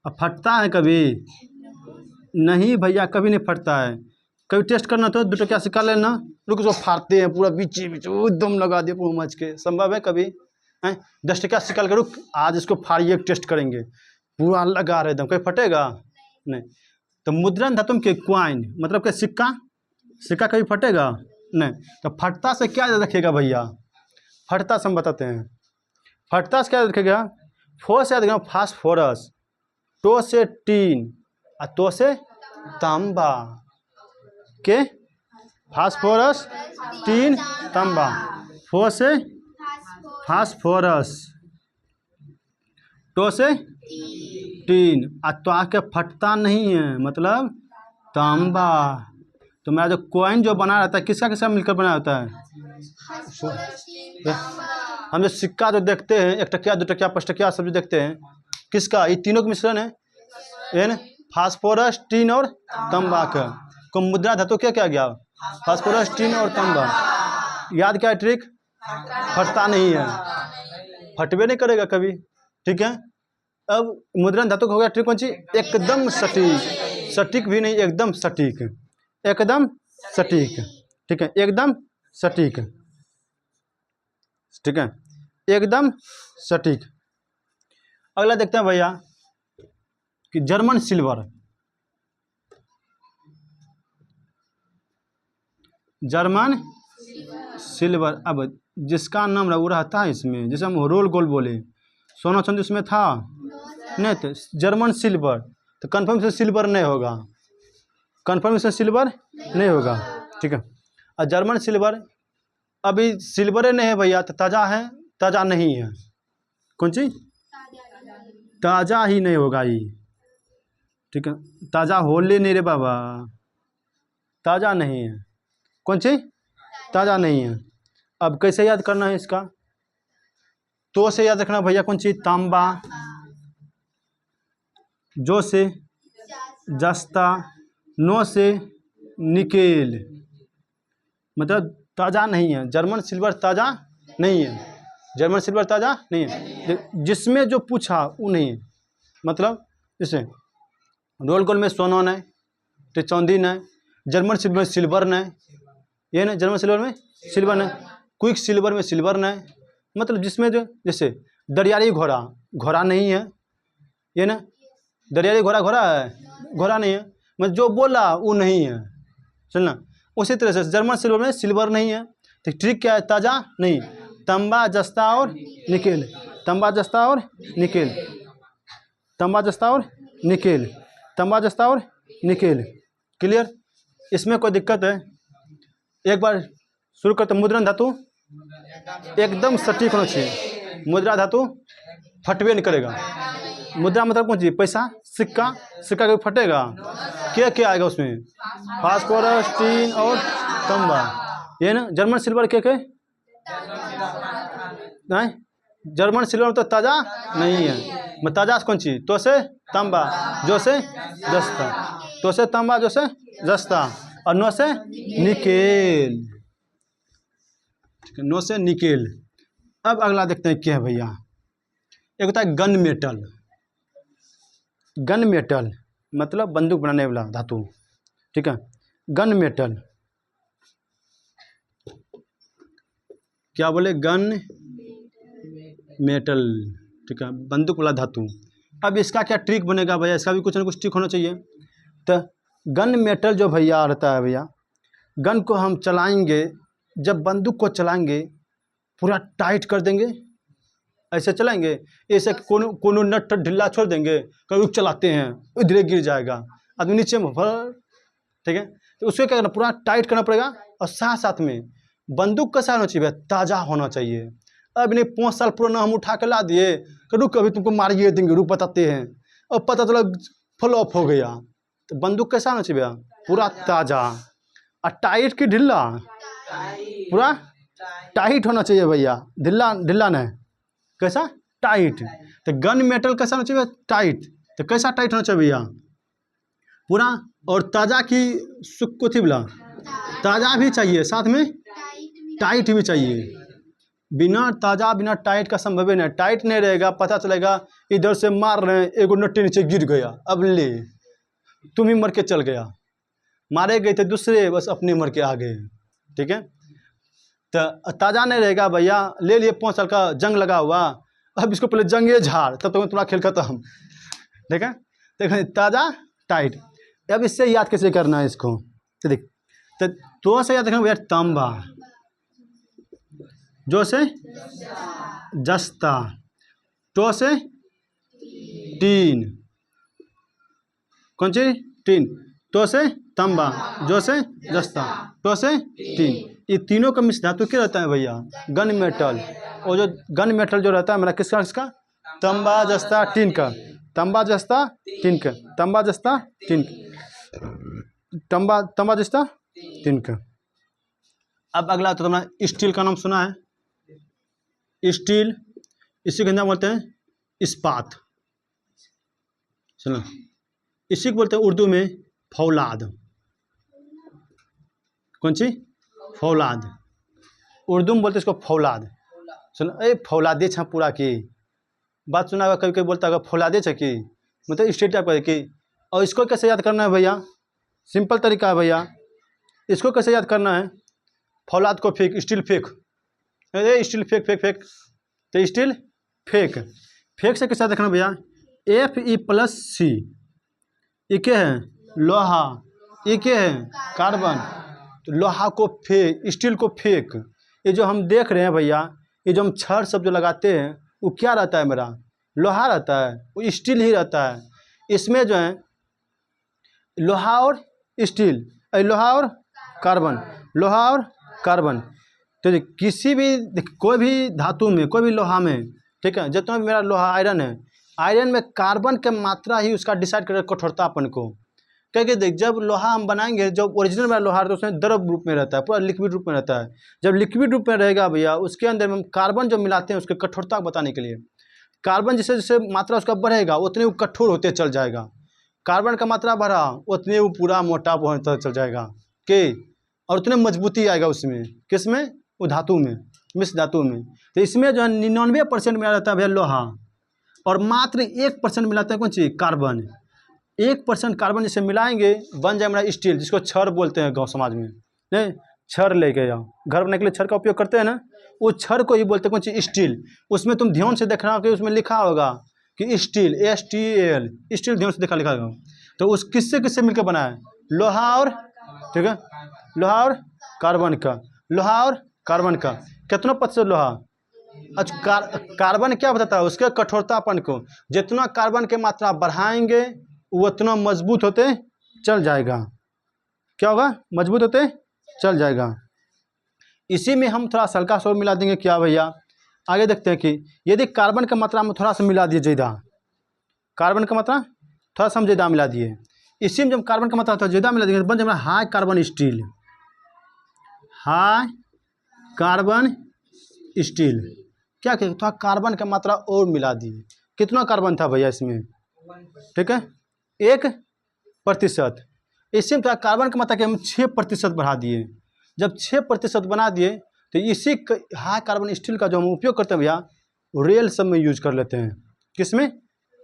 अब फटता है कभी? नहीं भैया, कभी नहीं फटता है। कभी टेस्ट करना तो 2 टकिया सिक्का लेना, रुक उसको फाड़ते हैं पूरा बीच एकदम लगा दिए पूरा मच के, संभव है कभी? हैं 10 टकिया सिक्का लेकर, रुक आज इसको फाड़िए टेस्ट करेंगे, पूरा लगा रहे एकदम, कभी फटेगा? नहीं। तो मुद्रण धातु के क्वाइन मतलब के सिक्का। सिक्का कभी फटेगा? नहीं। तो फटता से क्या याद रखेगा भैया? फटता से हम बताते हैं। फटता से क्या याद रखेगा? फो से याद रखेगा फास्फोरस, टो से टीन, और तो से तांबा। के फास्फोरस, टीन, तांबा। फो से फास्फोरस, टो से टीन, और तो आके फटता नहीं है मतलब तांबा। तो मेरा जो कॉइन जो बना रहता है किसका किसका मिलकर बना होता है? हम जो सिक्का जो देखते हैं, 1 टकिया 2 टकिया 5 टकिया सब जो देखते हैं, किसका? ये तीनों का मिश्रण है, एन फास्फोरस, टीन और तांबा का। को मुद्रा धातु क्या क्या गया? फास्फोरस, टीन और तांबा। याद क्या है ट्रिक? फटता नहीं है, फटवे नहीं करेगा कभी, ठीक है। अब मुद्रण धातु हो गया ट्रिक कौन सी? एकदम सटीक। सटीक भी नहीं, एकदम सटीक, एकदम सटीक, ठीक है, एकदम सटीक, ठीक है, एकदम सटीक। अगला देखते हैं भैया कि जर्मन सिल्वर, जर्मन सिल्वर। अब जिसका नाम वो रहता है इसमें, जैसे हम रोल गोल बोले, सोना चांदी उसमें था नहीं, तो जर्मन सिल्वर, तो कन्फर्म से सिल्वर नहीं होगा, कन्फर्म से सिल्वर नहीं होगा, ठीक है। और जर्मन सिल्वर अभी सिल्वर नहीं है भैया, तो ताज़ा है, ताज़ा नहीं है, कौन चीज ताज़ा ही नहीं होगा ये, ठीक है, ताज़ा होले नहीं रे बाबा, ताज़ा नहीं है, कौन चीज ताज़ा नहीं है। अब कैसे याद करना है इसका, तो से याद रखना भैया, कौन चीज तांबा, जो से जस्ता, नो से निकेल, मतलब ताज़ा नहीं है, जर्मन सिल्वर ताज़ा नहीं है, जर्मन सिल्वर ताज़ा नहीं है। जिसमें जो पूछा वो नहीं है, मतलब जैसे रोल गोल में सोना नहीं, तो चांदी नहीं, जर्मन सिल्वर में सिल्वर नहीं, ये नहीं, जर्मन सिल्वर में सिल्वर नहीं, क्विक सिल्वर में सिल्वर नहीं, मतलब जिसमें जो जैसे दरियाई घोड़ा, घोड़ा नहीं है, ये ना, दरियाई घोड़ा घोड़ा है, घोड़ा नहीं है, मतलब जो बोला वो नहीं है, चलना। उसी तरह से जर्मन सिल्वर में सिल्वर नहीं है, तो ट्रिक क्या है, ताज़ा नहीं, तांबा जस्ता और निकेल, तांबा जस्ता और निकेल, तांबा जस्ता और निकेल, तांबा जस्ता और निकेल, क्लियर। इसमें कोई दिक्कत है, एक बार शुरू करते। मुद्रण धातु एकदम सटीक होना चाहिए, मुद्रा धातु फटवे नहीं करेगा, मुद्रा मतलब कौन चीज, पैसा, सिक्का, सिक्का कभी फटेगा, क्या आएगा उसमें, फास्फोरस, टीन और तांबा, ये ना। जर्मन सिल्वर क्या नहीं, जर्मन सिल्वर तो ताज़ा नहीं है, मैं ताज़ा कौन चीज, तो से तांबा, जो से जस्ता, तो से तांबा, जो से जस्ता, और नो से निकेल, ठीक है, नो से निकेल। अब अगला देखते हैं क्या है भैया, एक होता है गन मेटल, गन मेटल मतलब बंदूक बनाने वाला धातु, ठीक है, गन मेटल, क्या बोले, गन मेटल, ठीक है, बंदूक वाला धातु। अब इसका क्या ट्रिक बनेगा भैया, इसका भी कुछ ना कुछ ट्रिक होना चाहिए। तो गन मेटल जो भैया रहता है भैया, गन को हम चलाएंगे, जब बंदूक को चलाएंगे पूरा टाइट कर देंगे, ऐसे चलाएंगे, ऐसे कोनो नट ढीला छोड़ देंगे, कभी चलाते हैं इधर गिर जाएगा आदमी नीचे में, ठीक है। तो उसको क्या करना, पूरा टाइट करना पड़ेगा, और साथ साथ में बंदूक कैसा होना चाहिए, ताज़ा होना चाहिए। अब नहीं 5 साल पुराना हम उठा कर ला दिए, रुक अभी तुमको मारिए देंगे, रुक बताते हैं, और पता चला फ्लॉप हो गया। तो बंदूक कैसा होना चाहिए, पूरा ताज़ा, और टाइट की ढीला, पूरा टाइट होना चाहिए भैया, ढीला ढीला नहीं, कैसा टाइट। तो गन मेटल कैसा होना चाहिए, टाइट। तो कैसा टाइट होना चाहिए भैया, पूरा, और ताज़ा की सुख को थी बोला, ताज़ा भी चाहिए, साथ में टाइट भी चाहिए, बिना ताज़ा बिना टाइट का संभव नहीं, टाइट नहीं रहेगा, पता चलेगा इधर से मार रहे हैं, एगो नट्टी नीचे गिर गया, अब ले तुम ही मर के चल गया, मारे गए थे दूसरे, बस अपने मर के आ गए, ठीक है। तो ताज़ा नहीं रहेगा भैया, ले लिए 5 साल का जंग लगा हुआ, अब इसको पहले जंगे झाड़, तब तक तुम्हारा खेल खत्म, ठीक है। देखो ताज़ा टाइट। अब इससे याद कैसे करना है इसको, तो देख, तो से याद रखना भैया, तांबा, जो से जस्ता, तो से टीन, कौन सी टीन, तो से तांबा, जो से जस्ता, तो से टीन, ये तीनों का मिश्र धातु क्या रहता है भैया, गन मेटल। और जो गन मेटल जो रहता है मेरा किसका, तांबा जस्ता टीन का, तांबा जस्ता टीन का, तांबा जस्ता टीन, तांबा जस्ता टीन का। अब अगला तो तुम्हारा स्टील का नाम सुना है, स्टील, इसी के नाम बोलते हैं इस्पात, सुनो, इसी को बोलते हैं उर्दू में फौलाद, कौन सी, फौलाद, उर्दू में बोलते हैं इसको फौलाद। सुनो, ए फौलादे छा पूरा की बात सुना होगा, कभी कभी बोलता होगा फौलादे छ की, मतलब स्टेट टाइप की और इसको कैसे याद करना है भैया, सिंपल तरीका है भैया, इसको कैसे याद करना है, फौलाद को फेंक, स्टील फेंक, अरे स्टील फेंक फेंक फेंक, तो स्टील फेंक, फेंक से कैसे याद रखना भैया, Fe+C, ये क्या है, लोहा, ये क्या है, कार्बन, तो लोहा को फेंक, स्टील को फेंक। ये जो हम देख रहे हैं भैया, ये जो हम छड़ सब जो लगाते हैं वो क्या रहता है मेरा, लोहा रहता है, वो स्टील ही रहता है। इसमें जो है लोहा और स्टील, लोहा और कार्बन, लोहा और कार्बन, तो किसी भी कोई भी धातु में, कोई भी लोहा में, ठीक है, जितना भी मेरा लोहा आयरन है, आयरन में कार्बन की मात्रा ही उसका डिसाइड करेगा कठोरतापन को। क्योंकि देख, जब लोहा हम बनाएंगे, जब ओरिजिनल वाला लोहा तो उसमें द्रव रूप में रहता है, पूरा लिक्विड रूप में रहता है। जब लिक्विड रूप में रहेगा भैया, उसके अंदर हम कार्बन जो मिलाते हैं उसके कठोरता बताने के लिए, कार्बन जैसे जैसे मात्रा उसका बढ़ेगा उतने वो कठोर होते चल जाएगा, कार्बन का मात्रा बढ़ा उतने वो पूरा मोटा होता चल जाएगा के, और उतने मजबूती आएगा उसमें, किसमें, वो धातु में, मिश्र धातु में। तो इसमें जो है 99% मिला रहता है भैया लोहा, और मात्र 1% मिलाते हैं कौन चीज़, कार्बन। 1% कार्बन जिसे मिलाएंगे बन जाए हमारा स्टील, जिसको छड़ बोलते हैं गांव समाज में, नहीं, छड़ लेके जाओ, घर बनाने के लिए छड़ का उपयोग करते हैं ना, वो छड़ को ही बोलते हैं कौन चीज़, स्टील। उसमें तुम ध्यान से देखना कि उसमें लिखा होगा कि स्टील, STL, स्टील ध्यान से लिखा होगा। तो उस किससे किससे मिलकर बना है, लोहा और, ठीक है, लोहा और कार्बन का, लोहा और कार्बन का कितना प्रतिशत लोहा, अच्छा कार्बन क्या बताता है, उसके कठोरतापन को, जितना कार्बन की मात्रा बढ़ाएंगे वो उतना मजबूत होते चल जाएगा, क्या होगा, मजबूत होते चल जाएगा। इसी में हम थोड़ा सा हल्का सा मिला देंगे, क्या भैया, आगे देखते हैं कि यदि कार्बन की मात्रा में थोड़ा सा मिला दिए ज़्यादा, कार्बन की मात्रा थोड़ा सा हम ज़्यादा मिला दिए, इसी में जब कार्बन की मात्रा थोड़ा ज़्यादा मिला देंगे तो बन जाएगा high carbon steel, high carbon steel. क्या किया, थोड़ा कार्बन की मात्रा और मिला दिए, कितना कार्बन था भैया इसमें, ठीक है, 1%। इसी में थोड़ा कार्बन की मात्रा के हम 6% बढ़ा दिए। जब 6% बना दिए तो इसी हाई कार्बन स्टील का जो हम उपयोग करते हैं भैया, रेल सब में यूज कर लेते हैं, किसमें,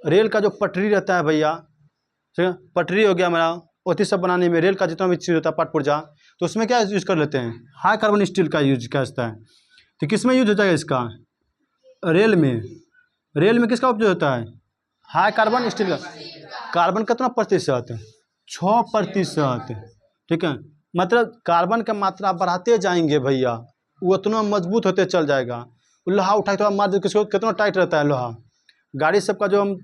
रेल का जो पटरी रहता है भैया, ठीक है, पटरी हो गया हमारा, ओथी सब बनाने में रेल का जितना भी चीज़ होता है, पाट पुर्जा, तो उसमें क्या यूज कर लेते हैं, हाई कार्बन स्टील का यूज करता है। तो किस में यूज हो जाएगा इसका, रेल में, रेल में किसका उपयोग होता है, हाई कार्बन स्टील का। कार्बन कितना प्रतिशत, 6%, ठीक है, मतलब कार्बन का मात्रा बढ़ाते जाएंगे भैया, वो उतना मजबूत होते चल जाएगा। लोहा उठा के मार दे, किसको कितना टाइट रहता है लोहा, गाड़ी सबका जो हम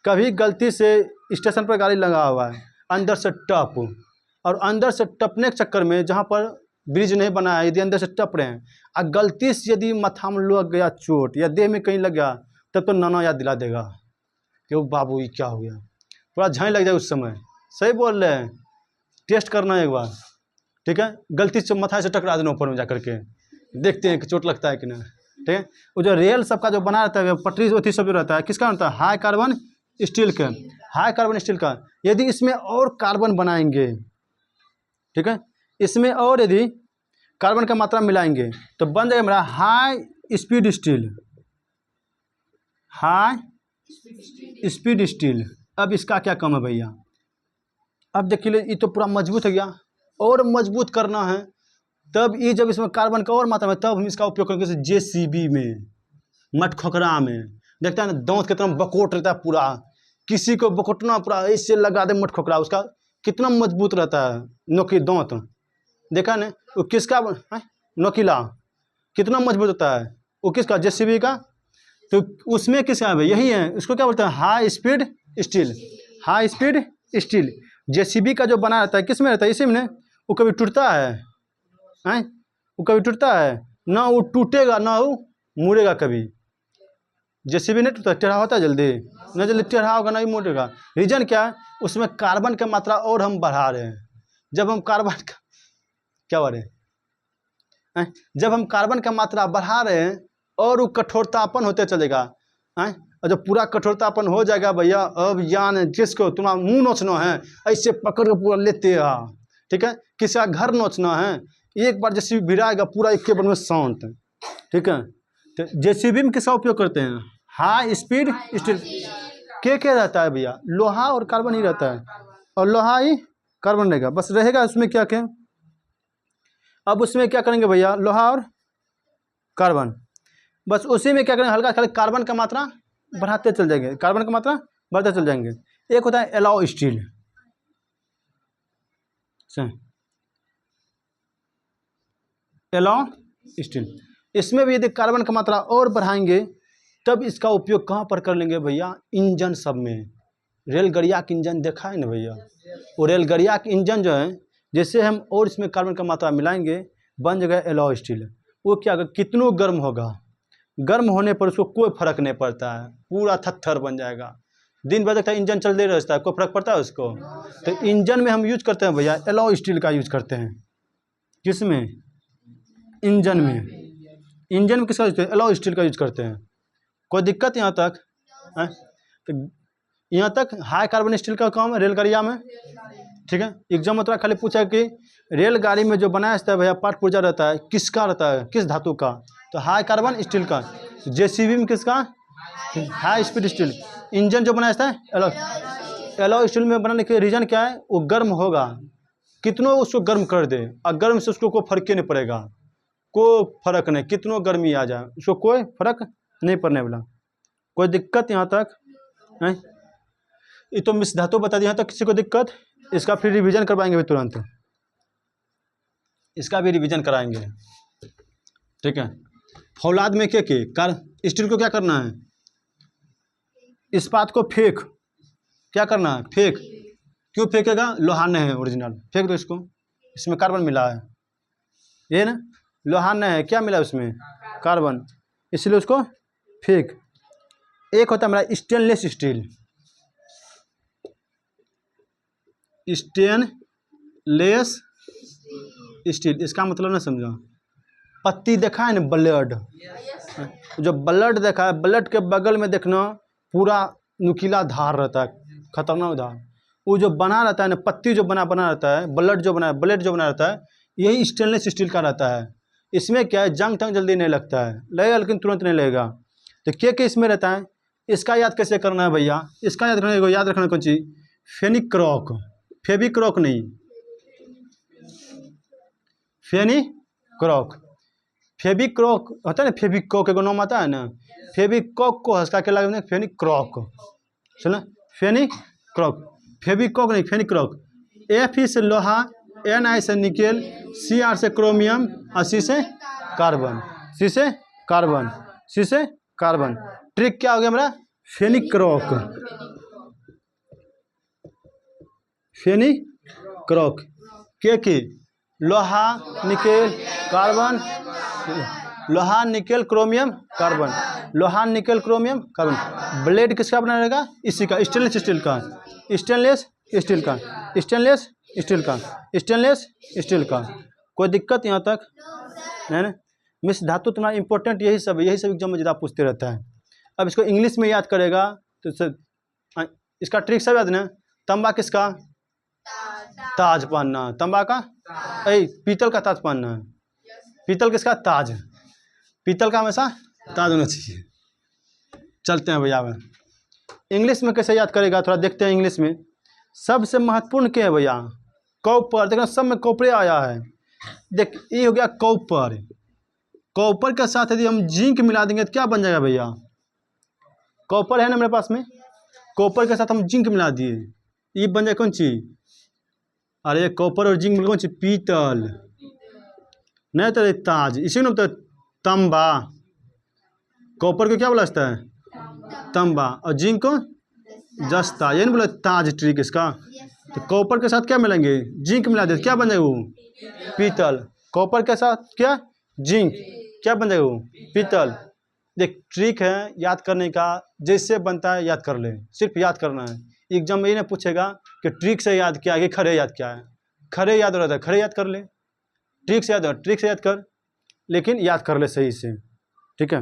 कभी गलती से स्टेशन पर गाड़ी लगा हुआ है, अंदर से टप, और अंदर से टपने के चक्कर में जहाँ पर ब्रिज नहीं बना है, यदि अंदर से टप रहे हैं और गलती से यदि माथा में लग गया चोट या देह में कहीं लग गया, तब तो नाना याद दिला देगा कि वो बाबू ये क्या हो गया, थोड़ा झाई लग जाए उस समय। सही बोल रहे हैं, टेस्ट करना एक बार, ठीक है, गलती से माथा से टकरा देना ऊपर में जा करके, देखते हैं कि चोट लगता है कि नहीं, ठीक है। वो जो रेल सबका जो बना रहता है, पटरी वटरी सब जो रहता है, किसका रहता है, हाई कार्बन स्टील का, हाई कार्बन स्टील का। यदि इसमें और कार्बन बनाएंगे, ठीक है, इसमें और यदि कार्बन का मात्रा मिलाएंगे तो बन जाएगा मेरा high speed steel, high speed steel. अब इसका क्या कम है भैया, अब देखिए ये तो पूरा मजबूत हो गया, और मजबूत करना है तब ये जब इसमें कार्बन का और मात्रा में, तब हम इसका उपयोग करेंगे JCB में, मटखोकरा में, देखता है ना दांत कितना बकोट रहता है पूरा, किसी को बकोटना पूरा ऐसे लगा दे मटखोकरा, उसका कितना मजबूत रहता है, नोकी दांत, देखा ना वो किसका नोकीला कितना मजबूत होता है, वो किसका, JCB का। तो उसमें किसका है, यही है, उसको क्या बोलते हैं, high speed steel, high speed steel. JCB का जो बना रहता है किस में रहता है, इसी में, वो कभी टूटता है, वो कभी टूटता है ना, वो टूटेगा ना वो मुड़ेगा कभी। JCB नहीं टूटता, टेढ़ा होता है जल्दी, ना जल्दी टेढ़ा होगा ना ही मुड़ेगा। रीजन क्या है, उसमें कार्बन की मात्रा और हम बढ़ा रहे हैं। जब हम कार्बन का क्या बढ़े, जब हम कार्बन का मात्रा बढ़ा रहे हैं और वो कठोरतापन होते चलेगा, और जब पूरा कठोरतापन हो जाएगा भैया, अब जान जिसको तुम्हारा मुंह नोचना है ऐसे पकड़ के पूरा लेते हैं, ठीक है, किसी का घर नोचना है, एक बार JCB भिड़ाएगा पूरा एक बार में शांत, ठीक है। तो JCB में किसका उपयोग करते हैं, हाई स्पीड स्टील। क्या रहता है भैया, लोहा और कार्बन ही रहता है, और लोहा ही कार्बन रहेगा, बस रहेगा उसमें क्या क्या। अब उसमें क्या करेंगे भैया, लोहा और कार्बन, बस उसी में क्या करेंगे, हल्का खाली कार्बन का मात्रा बढ़ाते चल जाएंगे, कार्बन का मात्रा बढ़ते चल जाएंगे। एक होता है एलॉय स्टील, एलॉय स्टील, इसमें भी यदि कार्बन का मात्रा और बढ़ाएंगे तब इसका उपयोग कहाँ पर कर लेंगे भैया, इंजन सब में। रेलगाड़िया का इंजन देखा है ना भैया, वो रेलगाड़िया का इंजन जो है, जैसे हम और इसमें कार्बन का मात्रा मिलाएंगे बन जाएगा एलॉय स्टील। वो क्या कितनों गर्म होगा, गर्म होने पर उसको कोई फर्क नहीं पड़ता है, पूरा थत्थर बन जाएगा, दिन भर तक इंजन चलते रहता है, कोई फर्क पड़ता है उसको। तो इंजन में हम यूज करते हैं भैया एलॉय स्टील का यूज करते हैं, किसमें, इंजन में। इंजन में किसका यूज करते हैं, एलॉय स्टील का यूज करते हैं। कोई दिक्कत यहाँ तक है? तो यहाँ तक हाई कार्बन स्टील का काम है रेलगाड़िया में, ठीक है। एग्जाम में थोड़ा खाली पूछा कि रेलगाड़ी में जो बनाया जाता है भैया पार्ट पुर्जा रहता है, किसका रहता है, किस धातु का, तो हाई कार्बन स्टील का। जेसीबी में किसका, हाई स्पीड स्टील। इंजन जो बनाया जाता है एलॉय स्टील में बनाने के रीजन क्या है, वो गर्म होगा, कितनों उसको गर्म कर दे, और गर्म से उसको कोई फर्क ही नहीं पड़ेगा, कोई फर्क नहीं, कितनों गर्मी आ जाए उसको कोई फर्क नहीं पड़ने वाला। कोई दिक्कत यहाँ तक है? ये तो मिस धातु बता दी, यहाँ तक किसी को दिक्कत, इसका फिर रिवीजन करवाएंगे तुरंत, इसका भी रिवीजन कराएंगे, ठीक है। फौलाद में क्या स्टील को क्या करना है, इस्पात को फेंक, क्या करना है, फेंक। क्यों फेंकेगा, लोहा नहीं है ओरिजिनल, फेंक दो इसको, इसमें कार्बन मिला है, ये ना लोहा नहीं है, क्या मिला उसमें, कार्बन, इसलिए उसको फेंक। एक होता है हमारा स्टेनलेस स्टील, स्टेनलेस स्टील, इसका मतलब ना समझो, पत्ती देखा है ना ब्लड, जो ब्लड देखा है, ब्लड के बगल में देखना पूरा नुकीला धार रहता है, खतरनाक धार, वो जो बना रहता है ना, पत्ती जो बना रहता है, ब्लड जो बना रहता है, यही स्टेनलेस स्टील का रहता है। इसमें क्या है, जंग तंग जल्दी नहीं लगता है, लगेगा लेकिन तुरंत नहीं लगेगा। तो क्या इसमें रहता है, इसका याद कैसे करना है भैया, इसका याद रखना कौन चीज, फेनिक्रॉक, फेविक्रॉक नहीं, फेनिक्रॉक, फेविक्रॉक होता है ना, फेविक्रॉक एगो नाम आता है ना, फेविक्रॉक को हंसका के लगे फेनिक्रॉक, सुना, फेनिक्रॉक, फेविक्रॉक नहीं, फेनिक्रॉक। एफ से लोहा, एन आई से निकेल, सी आर से क्रोमियम, और सी से कार्बन, सी से कार्बन, सी से कार्बन। ट्रिक क्या हो गया हमारा, फेनिक्रॉक, फेनिक्रॉक के लोहा निकेल कार्बन, लोहा निकेल क्रोमियम कार्बन, लोहा निकेल क्रोमियम कार्बन। ब्लेड किसका बना रहेगा, इसी का, स्टेनलेस स्टील का, स्टेनलेस स्टील का, स्टेनलेस स्टील का, स्टेनलेस स्टील का। कोई दिक्कत यहाँ तक है ना। मिस धातु तुम्हारा इंपॉर्टेंट यही सब एग्जाम में ज़्यादा पूछते रहता है। अब इसको इंग्लिश में याद करेगा तो इसका ट्रिक सब याद ना। तंबा किसका, ताज पहनना, तंबा का पीतल का ताज पहनना है, पीतल किसका, ताज, पीतल का हमेशा ताज होना चाहिए। चलते हैं भैया, इंग्लिश में कैसे याद करेगा थोड़ा देखते हैं। इंग्लिश में सबसे महत्वपूर्ण क्या है भैया, कॉपर, देखना सब में कॉपर आया है। देख ये हो गया कॉपर, कॉपर के साथ यदि हम जिंक मिला देंगे तो क्या बन जाएगा भैया, कॉपर है ना मेरे पास में, कॉपर के साथ हम जिंक मिला दिए, ये बन जाए कौन चीज, अरे कॉपर और जिंक मिल कौन चीज, पीतल, नहीं तो ताज, इसी में तो तंबा, कॉपर को क्या बोला जाता है, तंबा, और जिंक को जस्ता, ये नहीं बोला ताज ट्रिक इसका। तो कॉपर के साथ क्या मिलेंगे, जिंक मिला दे, क्या बन जाएगा वो, पीतल, कॉपर के साथ क्या, जिंक, क्या बन जाएगा वो, पीतल। देख ट्रिक है याद करने का, जैसे बनता है याद कर ले, सिर्फ याद करना है। एग्जाम में ये ना पूछेगा कि ट्रिक से याद क्या है कि खड़े याद क्या है, खड़े याद रहता है, खड़े याद कर ले, ट्रिक से याद, ट्रिक से याद कर, लेकिन याद कर ले सही से, ठीक है।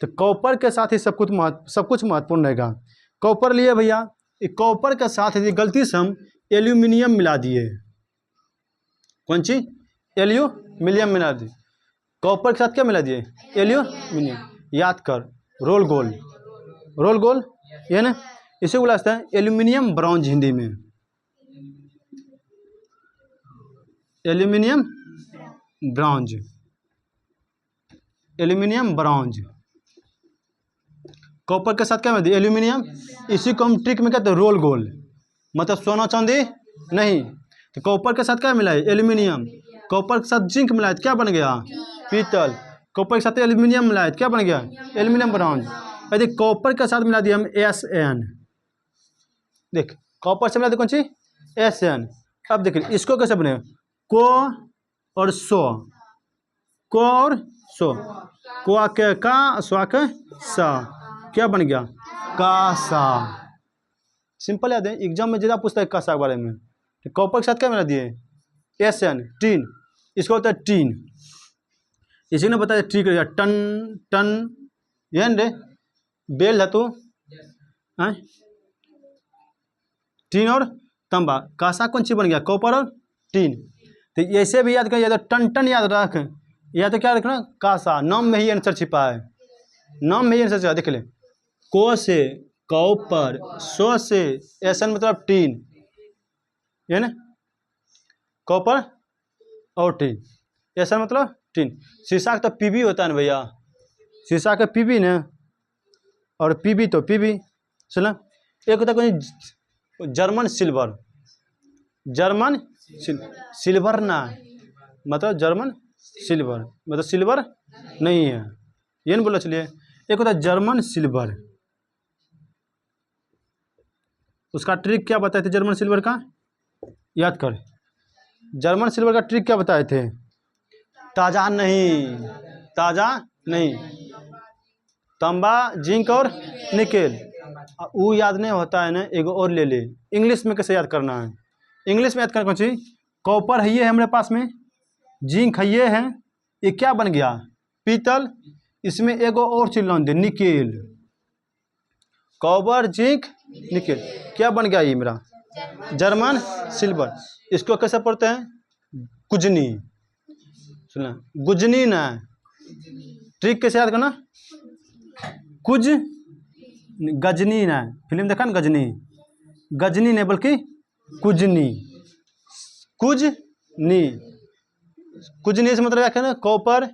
तो कॉपर के साथ ही सब कुछ महत्वपूर्ण रहेगा। कॉपर लिए भैया, कॉपर के साथ यदि गलती से हम एल्यूमिनियम मिला दिए, कौन चीज, एल्यूमिनियम मिला दिए, कॉपर के साथ क्या मिला दिए, एल्यूमिनियम, याद कर, रोल गोल, रोल गोल, ये ना इसे बोला जाता है एल्यूमिनियम ब्रॉन्ज हिंदी में, aluminium bronze, aluminium bronze. Copper के साथ क्या मिलती है? एल्यूमिनियम। इसी को हम ट्रिक में कहते हैं रोल गोल, मतलब सोना चांदी नहीं। तो कॉपर के साथ क्या मिला है? एल्यूमिनियम। कॉपर के साथ जिंक मिला है तो क्या बन गया? पीतल। कॉपर के साथ एल्यूमिनियम मिला है तो क्या बन गया? Aluminium bronze. यदि कॉपर के साथ मिला दिया हम Sn, देख कॉपर से मिला दिया कौन सी? Sn। अब देखिए इसको कैसे बने? को और सो, को और सो, को के का, स्वा के सा, क्या बन गया? कासा। सिंपल याद है, एग्जाम में ज़्यादा पूछता है कासा के बारे में। तो कॉपर के साथ क्या मिला दिए? Sn, tin. इसको होता है टीन। इसी ने बताया ठीक है टन, टन ये रे बेल धातु हैं, टीन और तांबा। कासा कौन सी बन गया? कॉपर और टीन। तो ऐसे भी याद कर, या तो टन टन याद रख, या तो क्या रखना? कासा। नाम में ही आंसर छिपा है, नाम में ही आंसर छिपा। देख ले, को से कॉपर, सो से Sn मतलब टीन, ये ना कॉपर और टीन, Sn मतलब टीन। शीशा का तो Pb होता है ना भैया, शीशा का Pb ना, और Pb तो Pb। सुना, एक होता है कोई जर्मन सिल्वर, जर्मन सिल्वर ना, मतलब जर्मन सिल्वर मतलब सिल्वर नहीं है, ये नहीं बोला। चलिए, एक होता है जर्मन सिल्वर, उसका ट्रिक क्या बताए थे जर्मन सिल्वर का? याद कर, जर्मन सिल्वर का ट्रिक क्या बताए थे? ताज़ा नहीं, ताज़ा नहीं, तांबा, जिंक और निकेल। वो याद नहीं होता है ना, एक और ले ले। इंग्लिश में कैसे याद करना है? इंग्लिश में याद करना कौन सी? कॉपर है ये है हमारे पास में, जिंक है ये है, ये क्या बन गया? पीतल। इसमें एक और चीज लान दे, निकेल। कॉपर, जिंक, निकेल, क्या बन गया ये मेरा? German silver. इसको कैसे पढ़ते हैं? गुजनी। सुना, गुजनी ना, ट्रिक कैसे याद करना? कुछ गजनी ना, फिल्म देखा ना गजनी, गजनी नहीं बल्कि कुजनी, कुजनी। कुजनी से मतलब क्या कहना? कॉपर,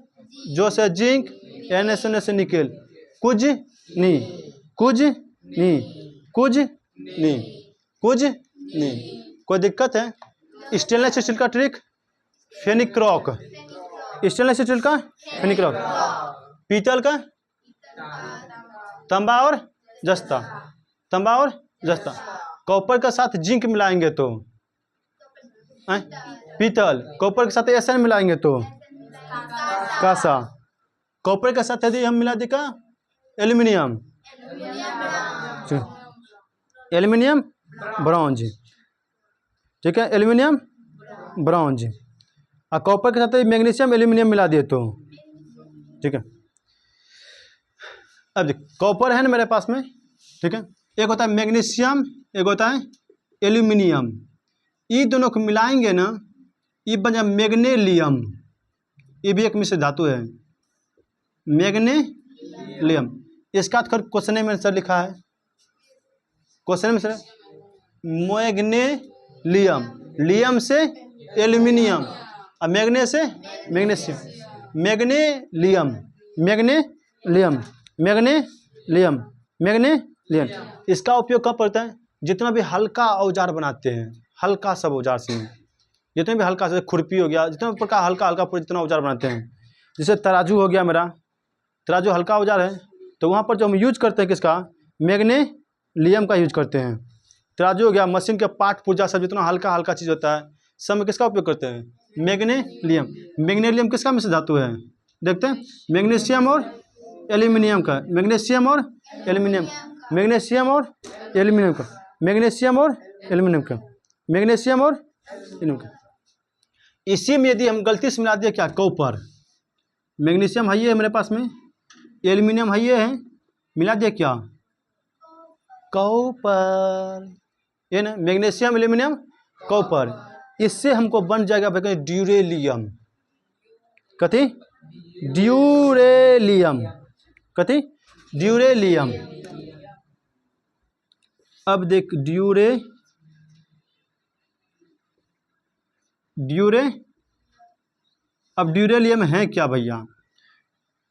जो से जिंक, Na से निकेल, कुजनी, कुजनी, कुजनी, कुजनी। कोई दिक्कत है? स्टेनलेस स्टील का ट्रिक फेनिक्रॉक, स्टेनलेस स्टील का फेनिक्रॉक, पीतल का तांबा और जस्ता, तांबा और जस्ता। कॉपर के साथ जिंक मिलाएंगे तो पीतल, कॉपर के साथ Sn मिलाएंगे तो कासा, कॉपर के साथ यदि हम मिला दें का एल्यूमिनियम, एल्यूमिनियम ब्रॉन्ज, ठीक है, एल्यूमिनियम ब्रॉन्ज। और कॉपर के साथ मैग्नीशियम एल्यूमिनियम मिला दिए तो ठीक है। अब देख, कॉपर है ना मेरे पास में, ठीक है, एक होता है मैग्नीशियम, एक होता है एल्यूमिनियम। ये दोनों को मिलाएंगे ना, ये बन जाए मैग्नेलियम। ये भी एक मिश्र धातु है, मैग्नेलियम। इसका तो क्वेश्चन में आंसर लिखा है, क्वेश्चन में सर मैग्नेलियम, लियम से एल्यूमिनियम और मैग्ने से मैग्नीशियम, मैग्नेलियम, मैग्नेलियम, मैग्नेलियम, मैग्नेलियम। इसका उपयोग कब पड़ता है? जितना भी हल्का औजार बनाते हैं, हल्का सब औजार से, जितने भी हल्का से खुरपी हो गया, जितना प्रकार हल्का हल्का जितना औजार बनाते हैं, जैसे तराजू हो गया मेरा, तराजू हल्का औजार है, तो वहाँ पर जो हम यूज करते हैं किसका? मैग्नेलियम का यूज करते हैं। तराजू हो गया, मशीन के पार्ट पुर्जा सब जितना हल्का हल्का चीज़ होता है, सब में किसका उपयोग करते हैं? मैग्नेलियम। मैग्नेलियम किसका मिश्र धातु है? देखते हैं, मैग्नीशियम और एल्यूमिनियम का, मैग्नीशियम और एल्यूमिनियम, मैग्नीशियम और एल्यूमिनियम का, मैग्नीशियम और एल्यूमिनियम का, मैग्नीशियम और एल्यूमिनियम का। इसी में यदि हम गलती से मिला दिए क्या? कॉपर, मैग्नीशियम है ये है मेरे पास में, एल्यूमिनियम है ये है, मिला दिया क्या? कॉपर, ये ना, मैग्नीशियम एल्यूमिनियम कॉपर। इससे हमको बन जाएगा भाई ड्यूरेलियम। कथी? ड्यूरेलियम, कथी? ड्यूरेलियम। अब देख अब ड्यूरेलियम है क्या भैया?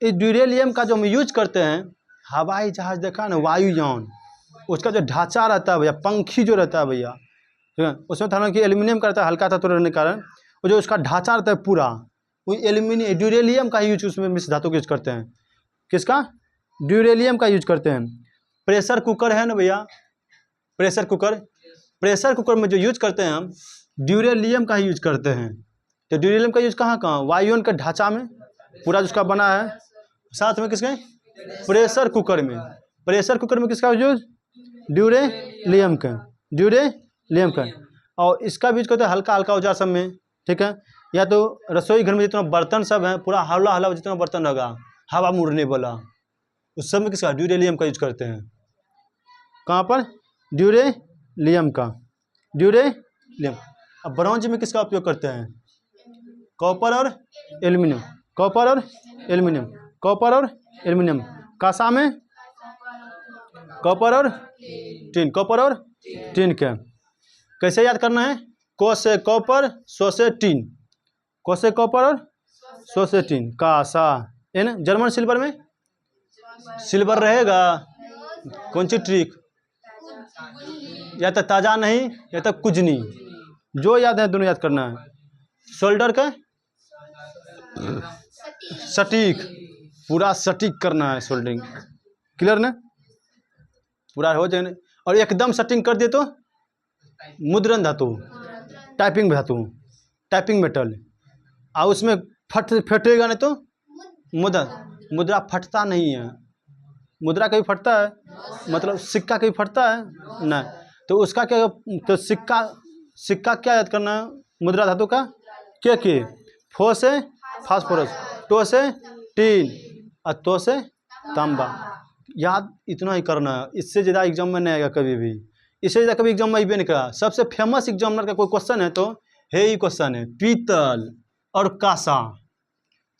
इस ड्यूरेलियम का जो हम यूज करते हैं, हवाई जहाज देखा ना, वायुयान, उसका जो ढांचा रहता है भैया, पंखी जो रहता है भैया, ठीक है, उसमें था ना कि एल्यूमिनियम का रहता है, हल्का तत्व रहने के कारण वो जो उसका ढांचा रहता है पूरा, वो एल्यूमिनियम ड्यूरेलियम का यूज उसमें मिश्र धातु का यूज करते हैं। किसका? ड्यूरेलियम का यूज करते हैं। प्रेशर कुकर है ना भैया, प्रेशर कुकर में जो यूज करते हैं हम, ड्यूरेलियम का यूज करते हैं। तो ड्यूरेलियम का यूज कहाँ कहाँ? वायुयान के ढांचा में पूरा जिसका बना है, साथ में किसके? प्रेशर कुकर में। प्रेशर कुकर में किसका यूज? ड्यूरेलियम का। और इसका भी यूज करते हैं हल्का हल्का औजार सब में, ठीक है, या तो रसोई घर में जितना बर्तन सब है, पूरा हल्ला जितना बर्तन लगा हवा मुड़ने वाला, उस सब में किसका? ड्यूरेलियम का यूज करते हैं। कहाँ पर? ड्यूरेलियम का। अब ब्रॉन्ज में किसका उपयोग करते हैं? कॉपर और एल्यूमिनियम। कांसा में कॉपर और टिन के। कैसे याद करना है? को से कॉपर, सो से टिन, कांसा। एन जर्मन सिल्वर में सिल्वर रहेगा, कौन सी ट्रिक? या तो ताजा नहीं या तो कुछ नहीं, जो याद है दोनों याद करना है। शोल्डर का सटीक, पूरा सटीक करना है सोल्डरिंग, क्लियर ना? पूरा हो जाए और एकदम सटिंग कर दे तो मुद्रण धातु, टाइपिंग मेटल। और उसमें फटेगा नहीं तो मुद्रा फटता नहीं है। मुद्रा कभी फटता है? मतलब सिक्का कभी फटता है? नहीं। तो उसका क्या? तो सिक्का क्या याद करना है? मुद्रा धातु का के फो से फास्फोरस, टो से टीन और तो से तांबा। याद इतना ही करना है, इससे ज़्यादा एग्जाम में नहीं आएगा कभी भी, इससे ज़्यादा कभी एग्जाम में भी नहीं करा। सबसे फेमस एग्जामिनर का कोई क्वेश्चन है तो ही क्वेश्चन है, पीतल और कांसा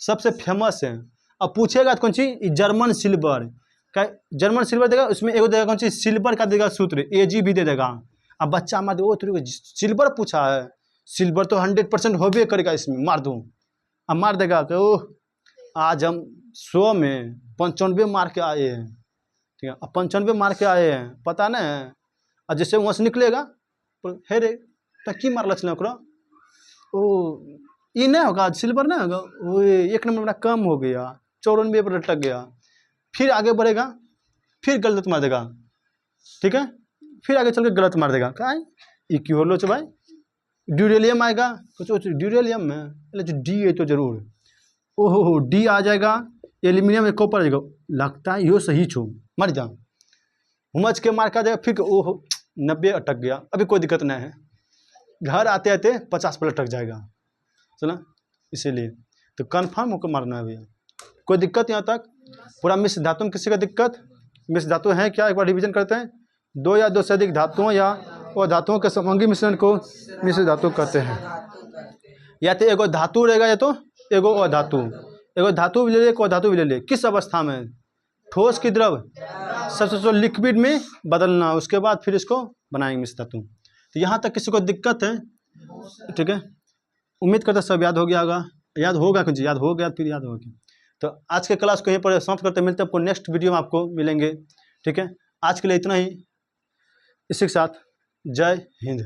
सबसे फेमस है। अब पूछेगा तो कौन चीज? जर्मन सिल्वर का, जर्मन सिल्वर देगा, उसमें एगो देगा कौन चीज? सिल्वर का देगा सूत्र, AG भी दे देगा। अब बच्चा मार दे, ओ तेरे को सिल्वर पूछा है, सिल्वर तो 100% होबे करेगा इसमें, मार दूँ। अब मार देगा कि ओह आज हम 100 में 95 मार के आए हैं, ठीक है, अब 95 मार के आए हैं, पता नहीं है। और जैसे वहाँ से निकलेगा हे रे तो की मारल चल ओकरा, ओ ये नहीं होगा, सिल्वर नहीं होगा, वो 1 नंबर मेरा कम हो गया, 94 पर लटक गया। फिर आगे बढ़ेगा, फिर गलत मार देगा, ठीक है, फिर आगे चल के गलत मार देगा। क्या ये क्यों हो लो भाई? ड्यूरेलियम आएगा, सोचो ड्यूरेलियम में जो डी है तो जरूर, ओहो डी आ जाएगा, एल्यूमिनियम में कॉपर आ जाएगा, लगता है यो सही छो, मर जा हुमच के मार का जाएगा, फिर ओहो 90 अटक गया, अभी कोई दिक्कत नहीं है, घर आते आते 50 पर अटक जाएगा, सुना? इसीलिए तो कन्फर्म होकर मारना है भैया, कोई दिक्कत यहाँ तक? पूरा मिश्र धातु में किसी का दिक्कत? मिश्र धातु है क्या? एक बार रिवीजन करते हैं। 2 या 2 से अधिक धातुओं या और धातुओं के समंगी मिश्रण को मिश्र धातु कहते हैं। या तो एगो धातु रहेगा या तो एगो अधातु, एगो धातु भी ले ले, एगो धातु भी ले ले। किस अवस्था में? ठोस की द्रव, सबसे लिक्विड में बदलना, उसके बाद फिर इसको बनाएंगे मिश्र धातु। तो यहाँ तक किसी को दिक्कत है? ठीक है, उम्मीद करता सब याद हो गया होगा, याद होगा कुछ, याद हो गया फिर याद होगा। तो आज के क्लास को यहीं पर समाप्त करते, मिलते हैं आपको नेक्स्ट वीडियो में, आपको मिलेंगे, ठीक है। आज के लिए इतना ही, इसी के साथ जय हिंद।